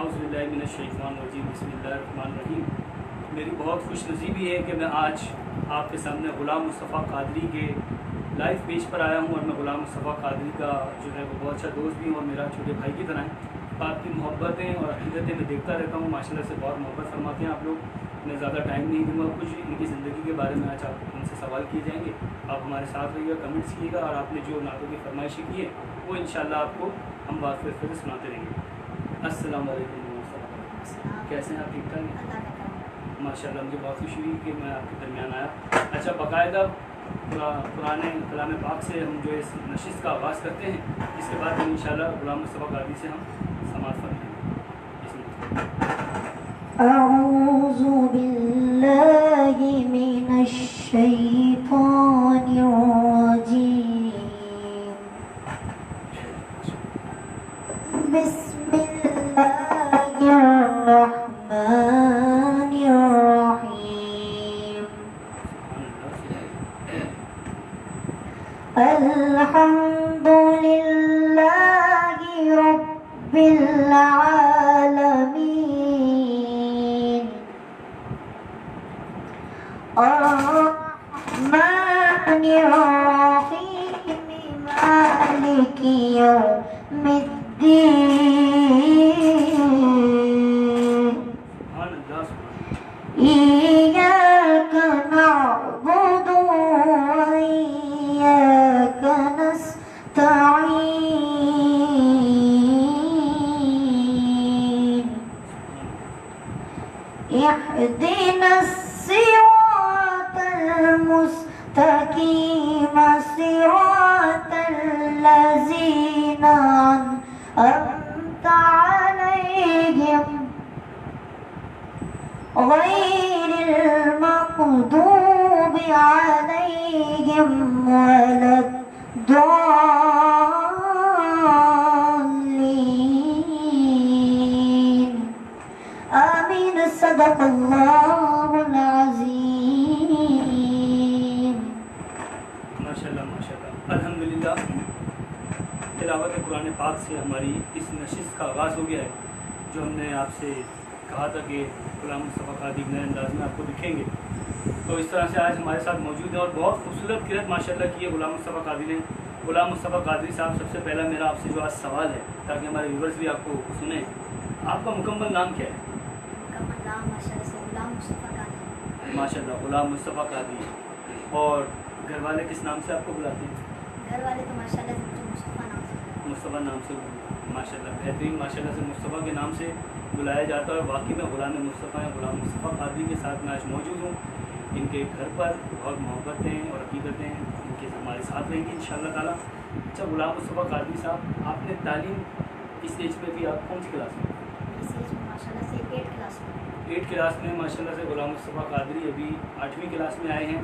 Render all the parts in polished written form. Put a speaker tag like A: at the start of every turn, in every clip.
A: औज़ुबिल्लाहिमिनश्शैतानिर्रजीम बिस्मिल्लाहिर्रहमानिर्रहीम। मेरी बहुत खुशनसीबी है कि मैं आज आपके सामने ग़ुलाम मुस्तफ़ा क़ादरी के लाइव पेज पर आया हूँ। और मैं ग़ुलाम मुस्तफ़ा क़ादरी का जो है वो बहुत अच्छा दोस्त भी हूँ और मेरा छोटे भाई की तरह है। आपकी मोहब्बतें और अक़ीदतें मैं देखता रहता हूँ, माशाल्लाह से बहुत मोहब्बत फरमाते हैं आप लोग। मैं ज़्यादा टाइम नहीं दूँगा, कुछ इनकी ज़िंदगी के बारे में आज आप उनसे सवाल किए जाएंगे। आप हमारे साथ रहिएगा, कमेंट्स कीजिएगा और आपने जो नातों की फरमाइशें की है वो इंशाल्लाह आपको हम बात फिर सुनाते रहेंगे। अस्सलाम वालेकुम। कैसे हैं आप? ठीक ठाक हैं? माशाल्लाह, मुझे बहुत खुशी हुई कि मैं आपके दरमियान आया। अच्छा, बाकायदा पुराने कलाम पाक से हम जो इस नशिस्त का आगाज़ करते हैं, इसके बाद हम इंशाल्लाह ग़ुलाम मुस्तफ़ा क़ादरी से हम समाअत फरमाएंगे।
B: अऊज़ु बिल्लाहि मिनश शैतानिर रजीम। अल्हम्दुलिल्लाहि रब्बिल आलमीन अर्रहमानिर रहीम मालिकि यौमिद्दीन इय्याका नअबुदु व इय्याका नस्तईन इहदिनस सिरातल मुस्तकीम सिरातल लज़ीना अनअमता अलैहिम गैरिल मग़दूबि अलैहिम वलद्दाल्लीन। आमीन। सदक़ल्लाहुल अज़ीम।
A: माशाल्लाह माशाल्लाह, अल्हम्दुलिल्लाह। तिलावत कुरान पाक से हमारी इस नशिस्त का आगाज़ हो गया है। जो हमने आपसे कहा था कि ग़ुलाम मुस्तफ़ा क़ादरी नए अंदाज़ में आपको दिखेंगे, तो इस तरह से आज हमारे साथ मौजूद है और बहुत खूबसूरत किरत माशाल्लाह की है ग़ुलाम मुस्तफ़ा क़ादरी ने। ग़ुलाम मुस्तफ़ा क़ादरी साहब, सबसे पहला मेरा आपसे जो आज सवाल है, ताकि हमारे व्यूवर्स भी आपको सुने, आपका मुकम्मल नाम क्या है?
B: मुकम्मल नाम माशाल्लाह से ग़ुलाम मुस्तफ़ा क़ादरी।
A: माशाल्लाह, ग़ुलाम मुस्तफ़ा क़ादरी। और घर वाले किस नाम से आपको बुलाते हैं?
B: घर वाले तो माशाल्लाह से मुस्तफ़ा नाम से
A: माशाल्लाह बेहतरीन। माशाल्लाह से मुस्तफ़ा के नाम से बुलाया जाता है। वाकई में ग़ुलाम मुस्तफ़ा हैं। ग़ुलाम मुस्तफ़ा क़ादरी के साथ मैं आज मौजूद हूँ। इनके घर पर बहुत मोहब्बतें और अक़ीदतें इनके हमारे साथ रहेंगी इंशाअल्लाह ताला। अच्छा, ग़ुलाम मुस्तफ़ा क़ादरी साहब, आपने तालीम इस एज पे भी आप कौन सी क्लास में?
B: इस एज में माशाल्लाह से 8 क्लास में।
A: 8 क्लास में माशाल्लाह से ग़ुलाम मुस्तफ़ा क़ादरी अभी 8वीं क्लास में आए हैं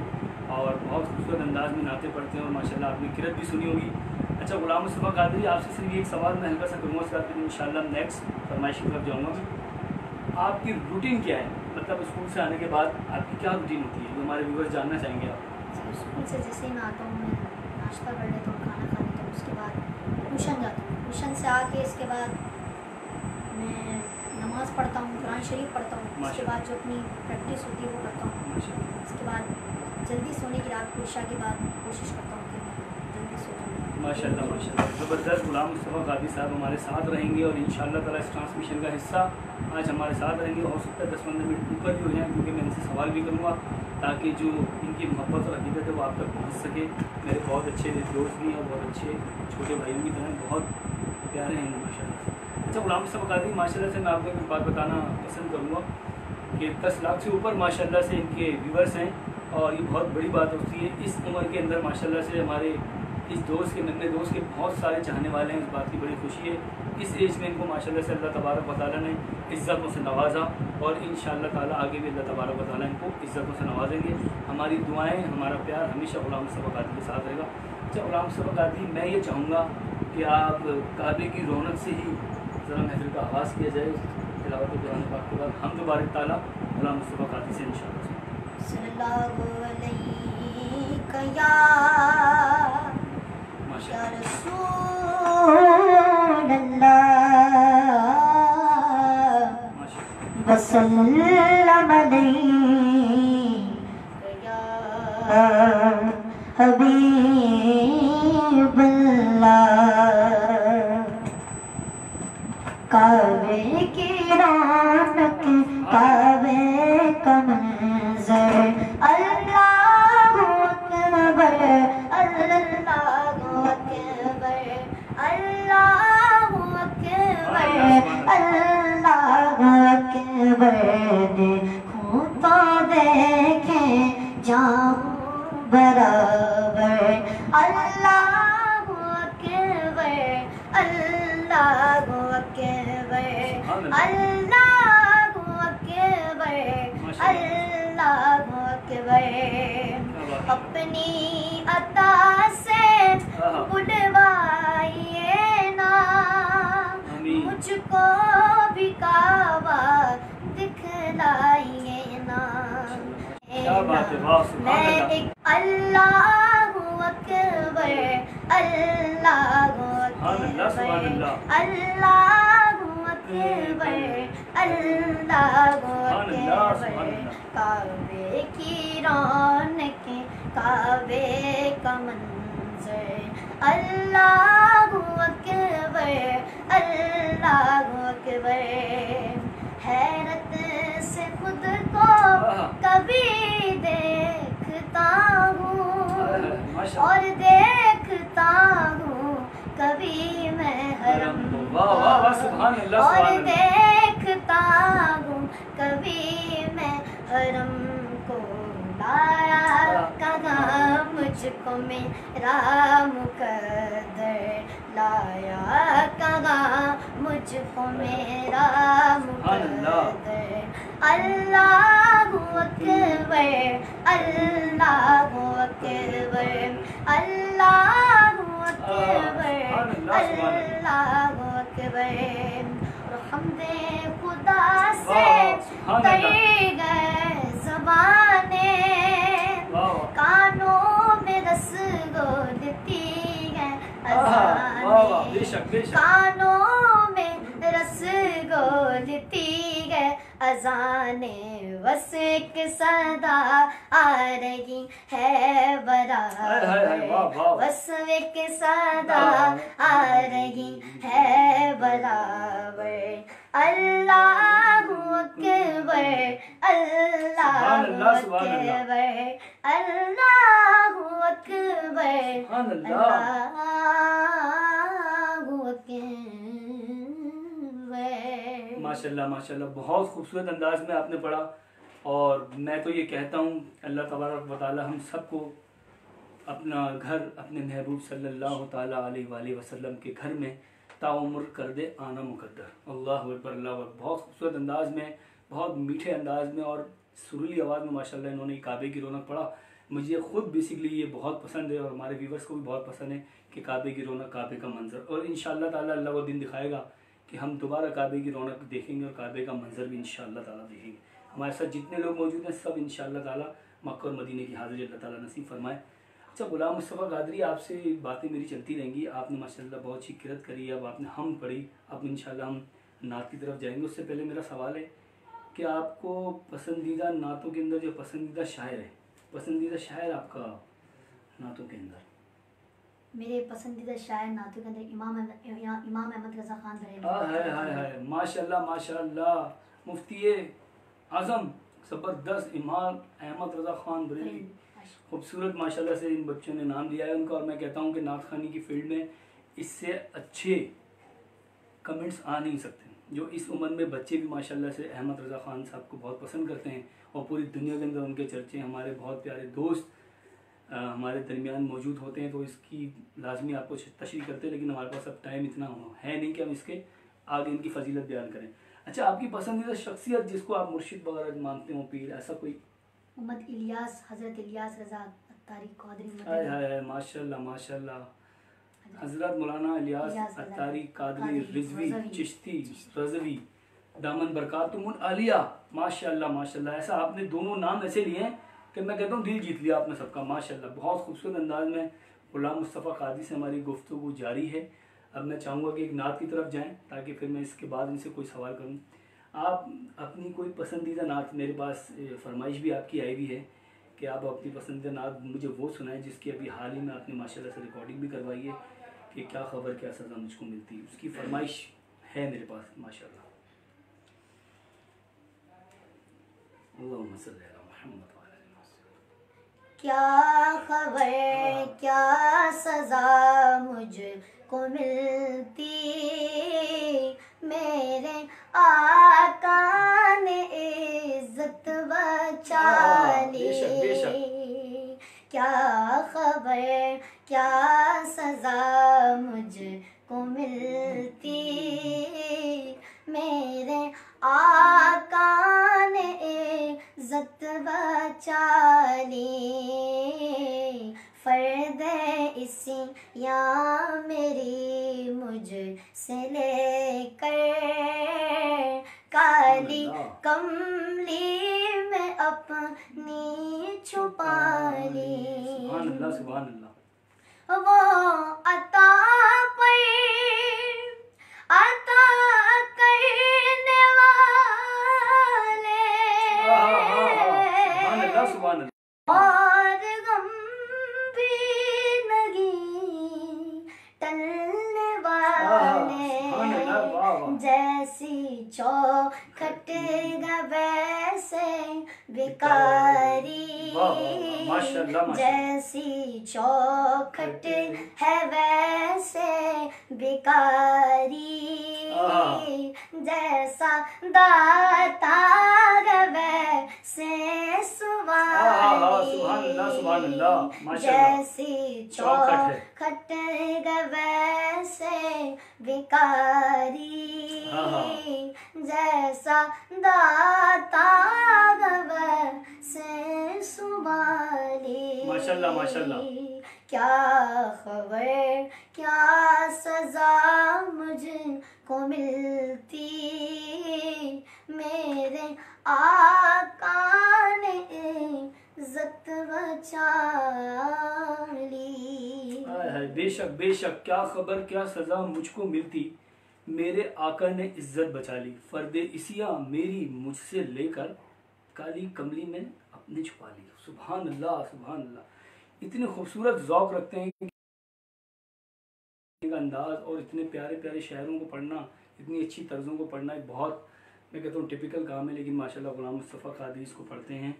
A: और बहुत खूबसूरत अंदाज़ में नाते पढ़ते हैं और माशाल्लाह आपने किरत भी सुनी होगी। अच्छा, ग़ुलाम मुस्तफ़ा क़ादरी, आपसे सिर्फ एक सवाल मैं हल्का सा करूँगा, उसके बाद इंशाअल्लाह नेक्स्ट फरमाइश की तरफ जाऊँगा। आपकी रूटीन क्या है? मतलब स्कूल से आने के बाद आपकी क्या रूटीन होती है, जो हमारे व्यूअर्स जानना चाहेंगे आप?
B: स्कूल से जैसे ही मैं आता हूँ, मैं नाश्ता कर लेता हूँ, खाना खा लेता हूँ, उसके बाद ट्यूशन जाता हूँ। ट्यूशन से आके इसके बाद मैं नमाज़ पढ़ता हूँ, कुरान शरीफ पढ़ता हूँ। उसके बाद जो अपनी प्रैक्टिस होती है वो करता हूँ। उसके बाद जल्दी सोने की, रात को इशा के बाद कोशिश करता हूँ कि मैं जल्दी सो जाऊँ।
A: माशाल्लाह माशाल्लाह, ज़बरदस्त। ग़ुलाम मुस्तफ़ा क़ादरी साहब हमारे साथ रहेंगे और इंशाअल्लाह ताला इस ट्रांसमिशन का हिस्सा आज हमारे साथ रहेंगे। हो सकता है 10-15 मिनट ऊपर भी हो जाएँ, क्योंकि मैं इनसे सवाल भी करूँगा ताकि जो इनकी मोहब्बत और अक़ीदत है वो आप तक पहुँच सके। मेरे बहुत अच्छे दोस्त भी हैं और बहुत अच्छे छोटे भाइयों की तरह बहुत प्यारे हैं माशाल्लाह से। अच्छा, ग़ुलाम मुस्तफ़ा क़ादरी, माशाल्लाह से मैं आपको एक बात बताना पसंद करूँगा कि 10 लाख से ऊपर माशाल्लाह से इनके व्यूवर्स हैं और ये बहुत बड़ी बात होती है। इस उम्र के अंदर माशाल्लाह से हमारे इस दोस्त के, नन्हे दोस्त के बहुत सारे चाहने वाले हैं। इस बात की बड़ी खुशी है। इस एज में इनको माशाल्लाह से अल्लाह तबारक व तआला ने इज़्ज़तों से नवाजा और इंशाअल्लाह ताला आगे भी अल्लाह तबारक व तआला इनको इज़्ज़तों से नवाजेंगे। हमारी दुआएं, हमारा प्यार हमेशा ग़ुलाम मुस्तफ़ा क़ादरी के साथ रहेगा। अच्छा, ग़ुलाम मुस्तफ़ा क़ादरी, मैं ये चाहूँगा कि आप काबे की रौनक से ही ज़रा महफ़िल का आगाज़ किया जाए। तिलावत कुरान पाक के बाद हम बारिक ताला ग़ुलाम मुस्तफ़ा क़ादरी से इंशाअल्लाह।
B: सल्लल्लाहु अलैहि या रसूल अल्लाह वसल्लम या हबीबल्लाह। काबे की रौनक, काबे का मंज़र, अल्लाहु अकबर, अल्लाहु अकबर, अल्लाहु अकबर, अल्लाहु अकबर। देखूं तो देखे जाऊं बराबर, अल्लाहु अकबर, अल्लाहु अकबर, अल्लाहु अकबर, अल्लाहु अकबर। अपनी अता से बुलवाइए ना, मुझको भी काबा दिखलाइए ना। मैं एक अल्लाहु अकबर, अल्लाहु अकबर, अल्लाहु अकबर, अल्लाहु अकबर। काबे की रौनक, काबे का मंज़र, अल्लाहु अकबर, अल्लाहु अकबर। हैरत से खुद को कभी देखता हूँ और देखता हूँ कभी मैं हरम को, और देखता हूँ कभी मैं हरम को। लाया कहाँ मुझको मेरा मुकद्दर, लाया कहाँ मुझको मेरा मुकद्दर। अल्लाहु अकबर, अल्लाहु अकबर, अल्लाहु अकबर, अल्लाहु अकबर। और हमदे खुदा से तर गए ज़बाने, कानों में रस घोलती है अज़ाने, कानों में रस घोलती है अज़ाने। बस एक सदा आ रही है बराबर, बस एक सदा आ रही है बराबर। अल्लाहु अकबर, अल्लाहु अकबर, अल्लाहु अकबर, अल्लाहु अकबर।
A: माशाल्लाह माशाल्लाह, बहुत खूबसूरत अंदाज में आपने पढ़ा। और मैं तो ये कहता हूँ अल्लाह तबारक व तआला हम सबको अपना घर अपने महबूब सल्लल्लाहु ताला अलैहि वसल्लम के घर में ताउम्र कर दे आना मुकद्दर। अल्लाह अकबर, अल्लाह अकबर। बहुत खूबसूरत अंदाज में, बहुत मीठे अंदाज में और सुरीली आवाज़ में माशाल्लाह इन्होंने काबे की रौनक पढ़ा। मुझे खुद बेसिकली ये बहुत पसंद है और हमारे व्यूवर्स को भी बहुत पसंद है कि काबे की रौनक, काबे का मंजर। और इंशाअल्लाह ताला अल्लाह वो दिन दिखाएगा कि हम दोबारा काबे की रौनक देखेंगे और काबे का मंजर भी इंशाअल्लाह ताला देखेंगे। हमारे साथ जितने लोग मौजूद हैं सब इंशाअल्लाह ताला मक्का और मदीने की हाज़िरी अल्लाह ताला नसीब फरमाए। अच्छा गुलाम मुस्तफ़ा कादरी, आपसे बातें मेरी चलती रहेंगी। आपने माशाल्लाह बहुत अच्छी किरत करी, अब आपने हम पढ़ी, अब इंशाल्लाह हम नात की तरफ जाएंगे। उससे पहले मेरा सवाल है कि आपको पसंदीदा नातों के अंदर जो पसंदीदा शायर है, पसंदीदा शायर आपका नातों के अंदर?
B: मेरे पसंदीदा शायर नातों के अंदर इमाम अहमद रज़ा खान बरेलवी।
A: हाय माशाल्लाह माशाल्लाह, मुफ्ती आज़म ज़बरदस्त इमाम अहमद रज़ा खान बरेलवी। खूबसूरत माशाल्लाह से इन बच्चों ने नाम लिया है उनका। और मैं कहता हूँ कि नात खानी की फील्ड में इससे अच्छे कमेंट्स आ नहीं सकते। जो इस उम्र में बच्चे भी माशाल्लाह से अहमद रज़ा खान साहब को बहुत पसंद करते हैं और पूरी दुनिया के अंदर उनके चर्चे। हमारे बहुत प्यारे दोस्त हमारे दरमियान मौजूद होते हैं तो इसकी लाजमी आपको तशरीह करते हैं, लेकिन हमारे पास अब टाइम इतना है नहीं कि हम इसके आगे इनकी फजीलत बयान करें। अच्छा, आपकी पसंदीदा शख्सियत जिसको आप मुर्शिद वगैरह मानते हो, पीर, ऐसा कोई?
B: मोहम्मद इलियास, हज़रत इलियास रज़ा अत्तारी कादरी।
A: हाय माशाल्लाह माशाल्लाह, हज़रत मौलाना इलियास अत्तारी कादरी रिजवी चिश्ती रज़वी दामन बरकातुमुल आलिया। माशाल्लाह माशाल्लाह, ऐसा आपने दोनों नाम ऐसे लिए हैं कि मैं कहता हूँ दिल जीत लिया आपने सबका। माशाल्लाह, बहुत खूबसूरत अंदाज में गुलाम मुस्तफ़ा कादरी से हमारी गुफ्तगू जारी है। अब मैं चाहूँगा कि एक नात की तरफ जाएँ ताकि फिर मैं इसके बाद इनसे कोई सवाल करूँ। आप अपनी कोई पसंदीदा नात, मेरे पास फरमाइश भी आपकी आई हुई है कि आप अपनी पसंदीदा नात मुझे वो सुनाएं जिसकी अभी हाल ही में आपने माशाल्लाह से रिकॉर्डिंग भी करवाई है कि क्या खबर क्या सज़ा मुझको मिलती है, उसकी फरमाइश है मेरे पास माशाल्लाह। अल्लाहुम्मा सल्ली अला मुहम्मद व अला आलि मुहम्मद।
B: क्या खबर क्या सजा मुझको मिलती, मेरे आका ने इज्जत बचा ली। क्या खबर क्या सजा मुझको मिलती, मेरे आका ने इज्जत बचा ली। फर्द इसी या मेरी मुझसे लेकर काली कमली में अपनी छुपा ली।
A: सुभान अल्लाह सुभान अल्लाह।
B: वो अता करने वाले
A: सुभान अल्लाह।
B: और गम भी नहीं टलने वाले, जैसी चौखट वैसे भिखारी, जैसी चौखट है वैसे भिखारी, जैसा दाता वैसे सुवारी, जैसी चौखट वैसे भिखारी, जैसा दाता वैसे सुवारी।
A: माशाल्लाह माशाल्लाह।
B: क्या खबर क्या सजा मुझको मिलती, मेरे आका ने इज्जत बचा ली।
A: बेशक बेशक, क्या खबर क्या सजा मुझको मिलती, मेरे आका ने इज्जत बचा ली। फर्द इसिया मेरी मुझसे लेकर काली कमली में अपने छुपा ली। सुभान अल्लाह सुभान अल्लाह। इतने खूबसूरत ज़ौक़ रखते हैं का अंदाज़, और इतने प्यारे प्यारे शायरों को पढ़ना, इतनी अच्छी तर्ज़ों को पढ़ना एक बहुत, मैं कहता हूँ टिपिकल काम है, लेकिन माशाल्लाह ग़ुलाम मुस्तफ़ा क़ादरी इसको पढ़ते हैं।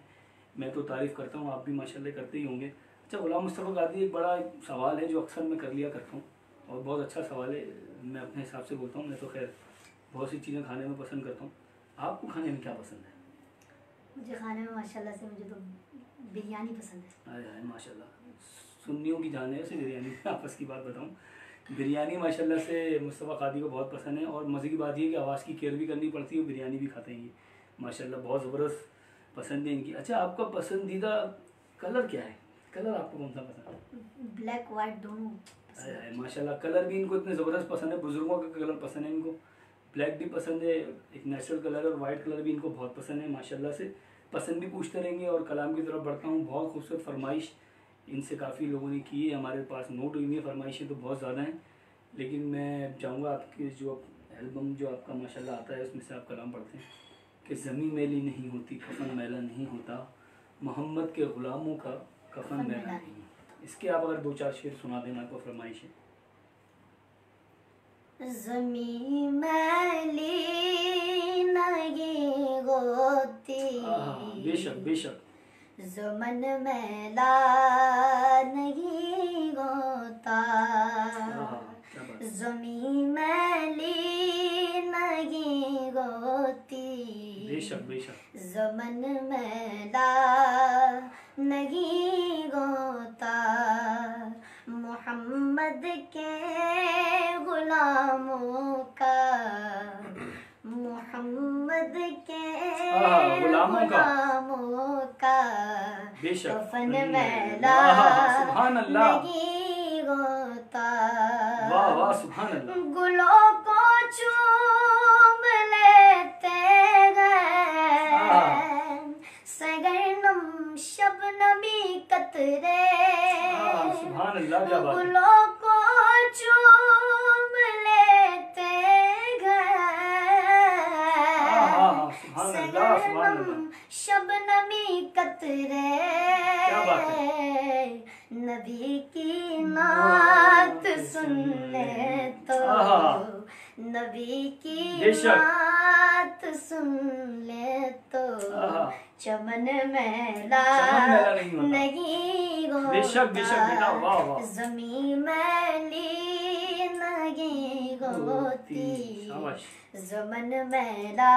A: मैं तो तारीफ़ करता हूँ, आप भी माशाल्लाह करते ही होंगे। अच्छा, ग़ुलाम मुस्तफ़ा क़ादरी, एक बड़ा सवाल है जो अक्सर मैं कर लिया करता हूँ और बहुत अच्छा सवाल है, मैं अपने हिसाब से बोलता हूँ। मैं तो खैर बहुत सी चीज़ें खाने में पसंद करता हूँ, आपको खाने में क्या पसंद है?
B: मुझे खाने में माशाल्लाह से मुझे तो बिरयानी पसंद है।
A: अरे माशाल्लाह, सुन्नियों की जान है वैसे बिरयानी। आपस की बात बताऊँ, बिरयानी माशाल्लाह से मुस्तफ़ा क़ादरी को बहुत पसंद है, और मज़े की बात ये है कि आवाज़ की केयर भी करनी पड़ती है, बिरयानी भी खाते हैं ये माशाल्लाह, बहुत ज़बरदस्त पसंद है इनकी। अच्छा, आपका पसंदीदा कलर क्या है? कलर आपको कौन सा पसंद है?
B: ब्लैक वाइट दोनों।
A: अरे माशाल्लाह, कलर भी इनको इतने ज़बरदस्त पसंद है, बुज़ुर्गों का कलर पसंद है इनको, ब्लैक भी पसंद है, एक नेचुरल कलर, और वाइट कलर भी इनको बहुत पसंद है माशाल्लाह से। पसंद भी पूछते रहेंगे, और कलाम की तरफ बढ़ता हूँ। बहुत खूबसूरत फरमाइश इनसे काफ़ी लोगों ने की है, हमारे पास नोट हुई है फरमाइशें तो बहुत ज़्यादा हैं, लेकिन मैं चाहूँगा आपके जो एल्बम जो आपका माशाल्लाह आता है उसमें से आप कलाम पढ़ते हैं कि ज़मीं मैली नहीं होती, कफन मैला नहीं होता, मोहम्मद के ग़ुलामों का कफन मैला नहीं। इसके आप अगर दो चार शेर सुना देना, आपको फरमाइश है।
B: ज़मीं मैली नहीं होती,
A: बेशक बेशक,
B: ज़मन मैला नहीं होता, ज़मीं मैली नहीं होती,
A: बेशक बेशक,
B: ज़मन मैला नहीं होता, मोहम्मद के गुलामों का, मोहम्मद के गुलामों का कफन मैला नहीं होता।
A: वाह वाह सुभान अल्लाह।
B: गुलों को चूम लेते गए सगरनम शबनमी कतरे,
A: सुभान अल्लाह, क्या बात है।
B: गुलों को चूम लेते गए शबनम शबनमी कतरे
A: क्या बात है।
B: नबी की नात सुन ले तो, नबी की नात सुन ले तो चमन मैला नहीं होता, जमी मैली नहीं होती, जमन मैला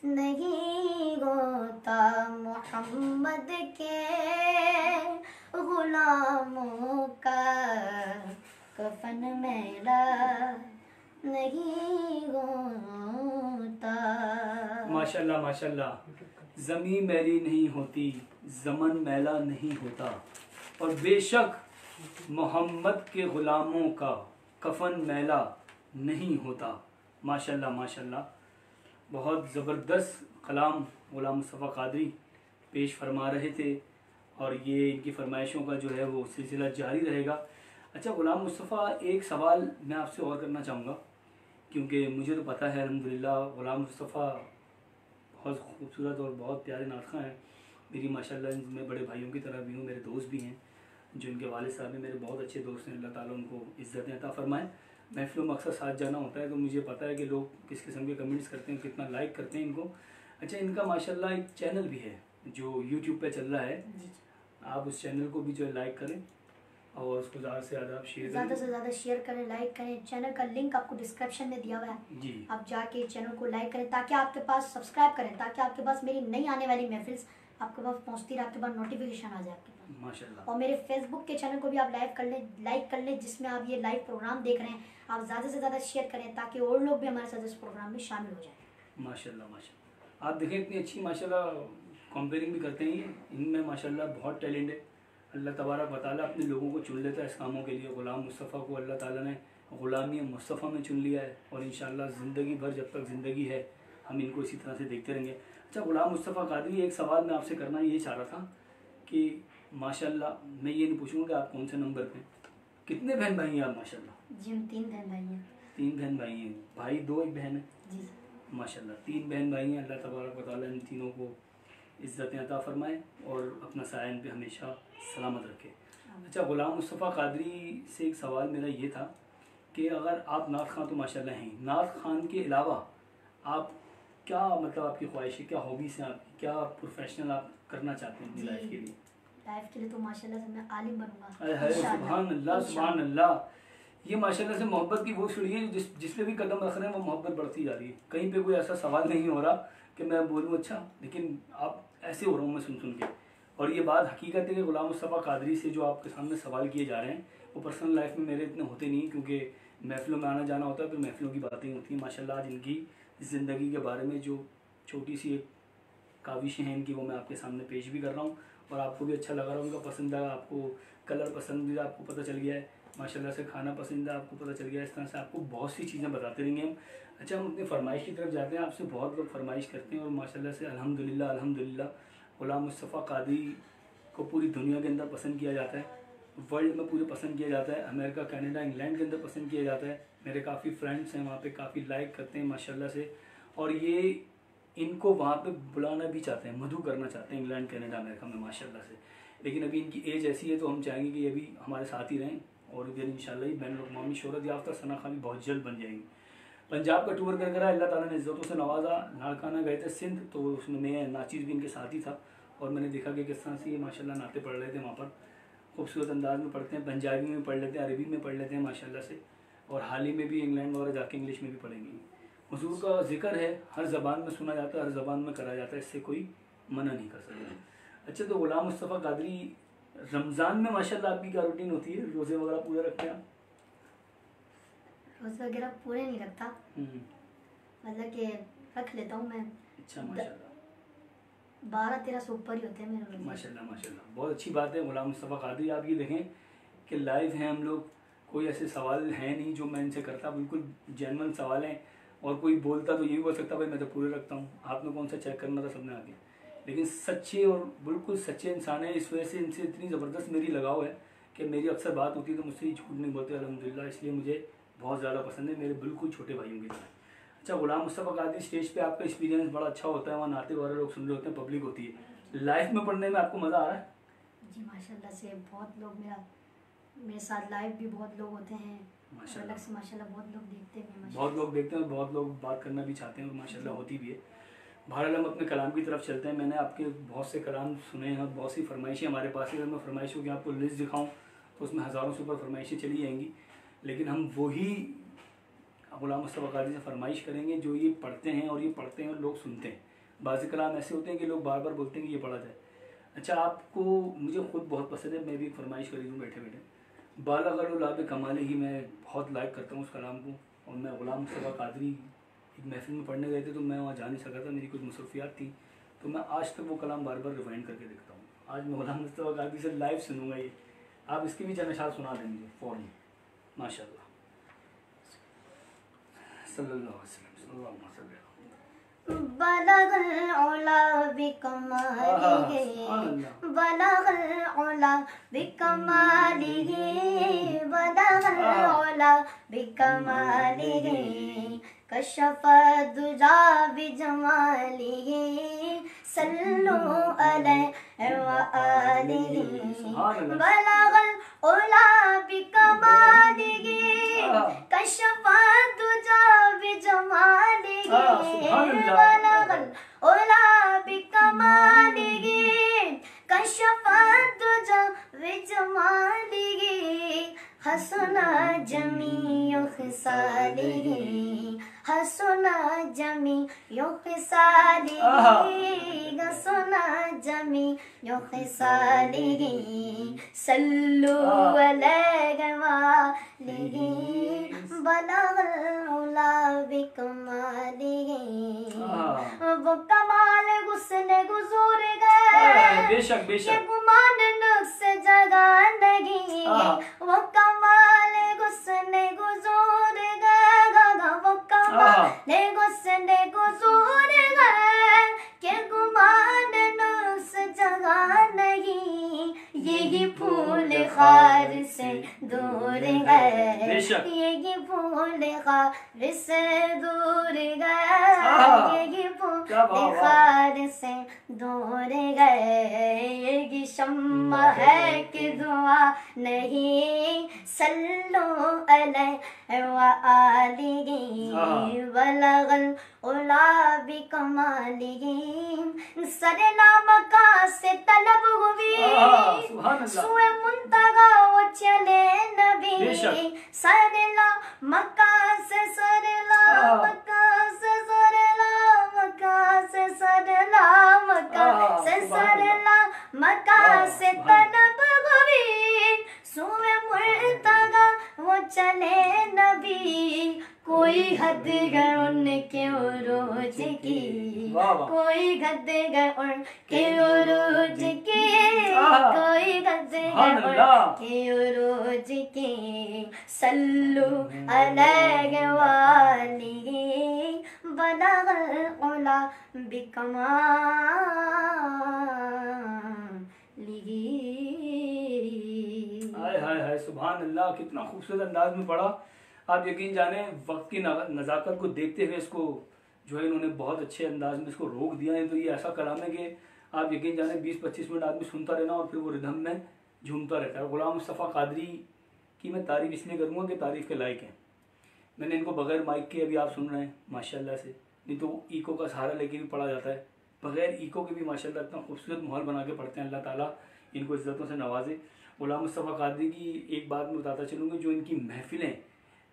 B: नहीं होता, मोहम्मद के गुलामों का कफन मैला नहीं होता।
A: माशाल्लाह माशाल्लाह। ज़मी मैली नहीं होती, ज़मन मैला नहीं होता, और बेशक मोहम्मद के ग़ुलामों का कफन मैला नहीं होता। माशाल्लाह माशाल्लाह। बहुत ज़बरदस्त कलाम ग़ुलाम मुस्तफ़ा क़ादरी पेश फरमा रहे थे, और ये इनकी फरमाइशों का जो है वो सिलसिला जारी रहेगा। अच्छा ग़ुलाम मुस्तफ़ा, एक सवाल मैं आपसे और करना चाहूँगा, क्योंकि मुझे तो पता है अल्हम्दुलिल्लाह ग़ुलाम मुस्तफ़ा बहुत खूबसूरत और बहुत प्यारे नातख़ा हैं। मेरी माशाल्लाह मैं बड़े भाइयों की तरह भी हूँ, मेरे दोस्त भी हैं, जो इनके वालिद साहब हैं मेरे बहुत अच्छे दोस्त हैं। अल्लाह ताला उनको इज़्ज़तें अता फ़रमाएँ। महफ़िलों में अक्सर साथ जाना होता है, तो मुझे पता है कि लोग किस किस्म के कमेंट्स करते हैं, कितना लाइक करते हैं इनको। अच्छा, इनका माशाल्लाह एक चैनल भी है जो यूट्यूब पे चल रहा है, आप उस चैनल को भी जो है लाइक करें और उसको ज़्यादा से ज़्यादा आप शेयर करें,
B: ज़्यादा से ज़्यादा शेयर करें, लाइक करें। चैनल का लिंक आपको डिस्क्रिप्शन में दिया हुआ है
A: जी,
B: आप जाके चैनल को लाइक करें, ताकि आपके पास सब्सक्राइब करें, ताकि आपके पास मेरी नई आने वाली महफिल्स आपके पास पहुंचती रहे, आपके पास नोटिफिकेशन आ जाए आपके पास
A: माशाल्लाह।
B: और मेरे फेसबुक के चैनल को भी आप लाइक कर लें, जिसमें आप ये लाइव प्रोग्राम देख रहे हैं। आप ज़्यादा से ज़्यादा शेयर करें ताकि और लोग भी हमारे साथ इस प्रोग्राम में शामिल हो जाए।
A: माशाल्लाह माशाल्लाह। आप देखें इतनी अच्छी माशाल्लाह कंपेयरिंग भी करते हैं, ये इनमें माशाल्लाह बहुत टैलेंट है। अल्लाह तबारक व तआला अपने लोगों को चुन लेता है इस कामों के लिए। ग़ुलाम मुस्तफ़ा को अल्लाह ताला ने ग़ुलामी मुस्तफ़ा में चुन लिया है, और इंशाअल्लाह ज़िंदगी भर जब तक ज़िंदगी है हम इनको इसी तरह से देखते रहेंगे। अच्छा ग़ुलाम मुस्तफ़ा क़ादरी, एक सवाल मैं आपसे करना ये चाह रहा था कि माशाल्लाह मैं ये नहीं पूछूँगा कि आप कौन से नंबर पे, कितने बहन भाई हैं आप? माशाल्लाह
B: जी, हम 3 बहन भाई हैं।
A: 3 बहन भाई हैं, भाई 2 एक बहन है।
B: जी
A: माशाल्लाह 3 बहन भाई हैं। अल्लाह तबारक व तआला इन तीनों को इज़्ज़तें अता फ़रमाए और अपना साया इन पे हमेशा सलामत रखे। अच्छा, ग़ुलाम मुस्तफ़ा क़ादरी से एक सवाल मेरा ये था कि अगर आप नात ख़ान तो माशाल्लाह हैं, नात ख़ान के अलावा आप क्या, मतलब आपकी ख्वाहिश है, क्या हॉबीज़ हैं आपकी, क्या प्रोफेशनल आप करना चाहते हैं अपनी लाइफ के लिए?
B: लाइफ के लिए तो माशाल्लाह से मैं आलिम बनूंगा।
A: सुभान अल्लाह सुभान अल्लाह। ये माशाल्लाह से मोहब्बत की वो सीढ़ी है जिस पे भी कदम रख रहे हैं वो मोहब्बत बढ़ती जा रही है। कहीं पे कोई ऐसा सवाल नहीं हो रहा कि मैं बोलूँ अच्छा, लेकिन आप ऐसे हो रहा हूँ मैं सुन के। और ये बात हकीकत है कि ग़ुलाम मुस्तफ़ा क़ादरी से जो आपके सामने सवाल किए जा रहे हैं वो पर्सनल लाइफ में मेरे इतने होते नहीं, क्योंकि महफ़िलों में आना जाना होता है, फिर महफ़िलों की बातें होती हैं। माशाल्लाह आज इनकी ज़िंदगी के बारे में जो छोटी सी एक काविशें हैं इनकी, वो मैं आपके सामने पेश भी कर रहा हूँ, और आपको भी अच्छा लग रहा है। उनका पसंदीदा, आपको कलर पसंदीदा आपको पता चल गया है, माशाल्लाह से खाना पसंदीदा आपको पता चल गया है। इस तरह से आपको बहुत सी चीज़ें बताते रहेंगे हम। अच्छा, हम अपनी फरमाइश की तरफ जाते हैं। आपसे बहुत लोग फरमाइश करते हैं, और माशाल्लाह से अल्हम्दुलिल्लाह अल्हम्दुलिल्लाह ग़ुलाम मुस्तफ़ा क़ादरी को पूरी दुनिया के अंदर पसंद किया जाता है, वर्ल्ड में पूरे पसंद किया जाता है। अमेरिका, कनाडा, इंग्लैंड के अंदर पसंद किया जाता है। मेरे काफ़ी फ्रेंड्स हैं वहाँ पे, काफ़ी लाइक करते हैं माशाल्लाह से, और ये इनको वहाँ पे बुलाना भी चाहते हैं, मधु करना चाहते हैं इंग्लैंड, कनाडा, अमेरिका में माशाल्लाह से। लेकिन अभी इनकी एज ऐसी है तो हम चाहेंगे कि ये भी हमारे साथ ही रहें, और फिर इंशाल्लाह ही बैनुल-अक़वामी शोहरत याफ्ता सना खान भी बहुत जल्द बन जाएंगी। पंजाब का टूर कर अल्लाह ताला ने इज़्ज़तों से नवाजा। लाड़काना गए थे सिंध, तो उसमें मैं नाचीज़ भी इनके साथ ही था, और मैंने देखा कि किस तरह से ये माशाल्लाह नाते पढ़ रहे थे वहाँ पर। खूबसूरत अंदाज में पढ़ते हैं, पंजाबी में पढ़ लेते हैं, अरबी में पढ़ लेते हैं माशाल्लाह से, और हाल ही में भी इंग्लैंड वगैरह जाके इंग्लिश में भी पढ़ेंगी। हुजूर का जिक्र है, हर ज़बान में सुना जाता है, हर ज़बान में करा जाता है, इससे कोई मना नहीं कर सकता। अच्छा, तो ग़ुलाम मुस्तफ़ा क़ादरी, रमज़ान में माशाल्लाह आपकी क्या रूटीन होती है? रोज़े वगैरह पूरे रखते हैं आप?
B: रोज़े वगैरह पूरे नहीं रखता, मतलब कि रख लेता हूँ मैं।
A: अच्छा माशाल्लाह,
B: 12-13 से ऊपर ही होते हैं मेरे रोज़े।
A: माशाल्लाह माशाल्लाह, बहुत अच्छी बात है। ग़ुलाम मुस्तफ़ा क़ादरी, आप ये देखें कि लाइव हैं हम लोग, कोई ऐसे सवाल हैं नहीं जो मैं इनसे करता, बिल्कुल जेन्युइन सवाल हैं। और कोई बोलता तो ये भी बोल सकता भाई मैं तो पूरे रखता हूँ, आपने कौन सा चेक करना था सबने आगे। लेकिन सच्चे और बिल्कुल सच्चे इंसान है, इस वजह से इनसे इतनी ज़बरदस्त मेरी लगाव है कि मेरी अक्सर बात होती है तो मुझसे ही झूठ नहीं बोलते अल्हम्दुलिल्लाह, इसलिए मुझे बहुत ज़्यादा पसंद है, मेरे बिल्कुल छोटे भाइयों की तरह। अच्छा, गुलाम मुस्तफ़ा कादरी स्टेज पे आपका एक्सपीरियंस बड़ा अच्छा होता है, वहाँ नाते वाले लोग सुन रहे होते हैं, पब्लिक होती है, लाइव में पढ़ने में आपको मज़ा आ रहा है?
B: जी माशाल्लाह से बहुत लोग मेरे साथ लाइव भी बहुत लोग होते हैं, अलग से माशाल्लाह बहुत लोग देखते हैं,
A: बहुत लोग देखते हैं, बहुत लोग बात करना भी चाहते हैं और माशाल्लाह होती भी है। बहरहाल हम अपने कलाम की तरफ चलते हैं। मैंने आपके बहुत से कलाम सुने हैं और बहुत सी फरमाइशें हमारे पास है। अगर मैं फरमाइशों की आपको लिस्ट दिखाऊं तो उसमें हज़ारों से ऊपर फरमाइशें चली जाएंगी, लेकिन हम वही गुलाम मुस्तफ़ा कादरी से फरमाइश करेंगे जो ये पढ़ते हैं और ये पढ़ते हैं और लोग सुनते हैं। बाज़ कलाम ऐसे होते हैं कि लोग बार बार बोलते हैं कि ये पढ़ा जाए। अच्छा, आपको मुझे खुद बहुत पसंद है, मैं भी एक फरमाइश करी दूँ बैठे बैठे। बालागल कमाल ही मैं बहुत लाइक करता हूँ उस कलाम को, और मैं गुलाम मुस्तफ़ा कादरी एक महफिल में पढ़ने गए थे तो मैं वहाँ जा नहीं सका था, मेरी कुछ मसरूफियात थी, तो मैं आज तक वो कलाम बार बार रिवाइंड करके देखता हूँ। आज मैं गुलाम मुस्तफ़ा कादरी से लाइव सुनूंगा ये। आप इसके भी चंद अशार सुना दें मुझे फ़ौरन। माशाल्लाह, सल्लल्लाहु अलैहि वसल्लम।
B: बलगल उला बिकमालिही, बलगल उला बिकमालिही, बलगल उला बिकमालिही, कशफ दुजा बिजमालिही, सल्लु अलैहि व आलिही, बलगल उला बिकमालिही, कशफ दुजा बिजमालिही, बलगल उला बिकमालिही, कशफ दुजा बिजमालिही, हसना जमीउ खिसालिही, हसना जमीउ खिसालिही, हसना जमीउ खिसालिही, सल्लु अलैहि व आलिही, बलगल उला बिकमालिही। वो कमाल गुस्ने गुजूर गए,
A: बेशक बेशक,
B: ये गुमान नुक्स जगा नहीं, वो कमाल गुस्ने गुजूर गए, वो कमाल गुस्ने गुजूर गए, के गुमान नुक्स जगा नहीं, यही फूल खार से दूर गए, यही फूल खार से दूर गए, यही फूल खार से दूर गए, यही शम्मा है कि दुआ नहीं, सल्लु अलैहि व आलिही, बलगल उला बिकमालिही, सरना मका से तलब हुई, सुए मुंतगा वो चले नबी, सरला मका से सरला, मका से सरला, मका से सरला, मका से सरला, मका से तलब हुई, सुए मुंतगा वो चले नबी, कोई हद गर उनके उरूज की, कोई हद गर उनके उरूज की, कोई हद गर उनके उरूज की, सल्लु अलैहि व आलिही, बलगल उला बिकमालिही।
A: हाय हाय हाय, सुभान अल्लाह, कितना खूबसूरत अंदाज में पढ़ा। आप यकीन जाने वक्त की नज़ाकत को देखते हुए इसको जो है इन्होंने बहुत अच्छे अंदाज में इसको रोक दिया है। तो ये ऐसा कलाम है कि आप यकीन जाने 20-25 मिनट आदमी सुनता रहना और फिर वो रिदम में झूमता रहता है। गुलाम मुस्तफ़ा कादरी की मैं तारीफ़ इसलिए करूँगा कि तारीफ़ के लायक हैं। मैंने इनको बग़ैर माइक के अभी आप सुन रहे हैं माशाल्लाह से, नहीं तो ईको का सहारा लेके भी पढ़ा जाता है, बग़ैर ईको के भी माशाल्लाह इतना खूबसूरत माहौल बना के पढ़ते हैं। अल्लाह ताला इनको इज़्ज़तों से नवाजे। गुलाम मुस्तफ़ा कादरी की एक बात मैं बताता चलूँगी, जो इनकी महफ़िलें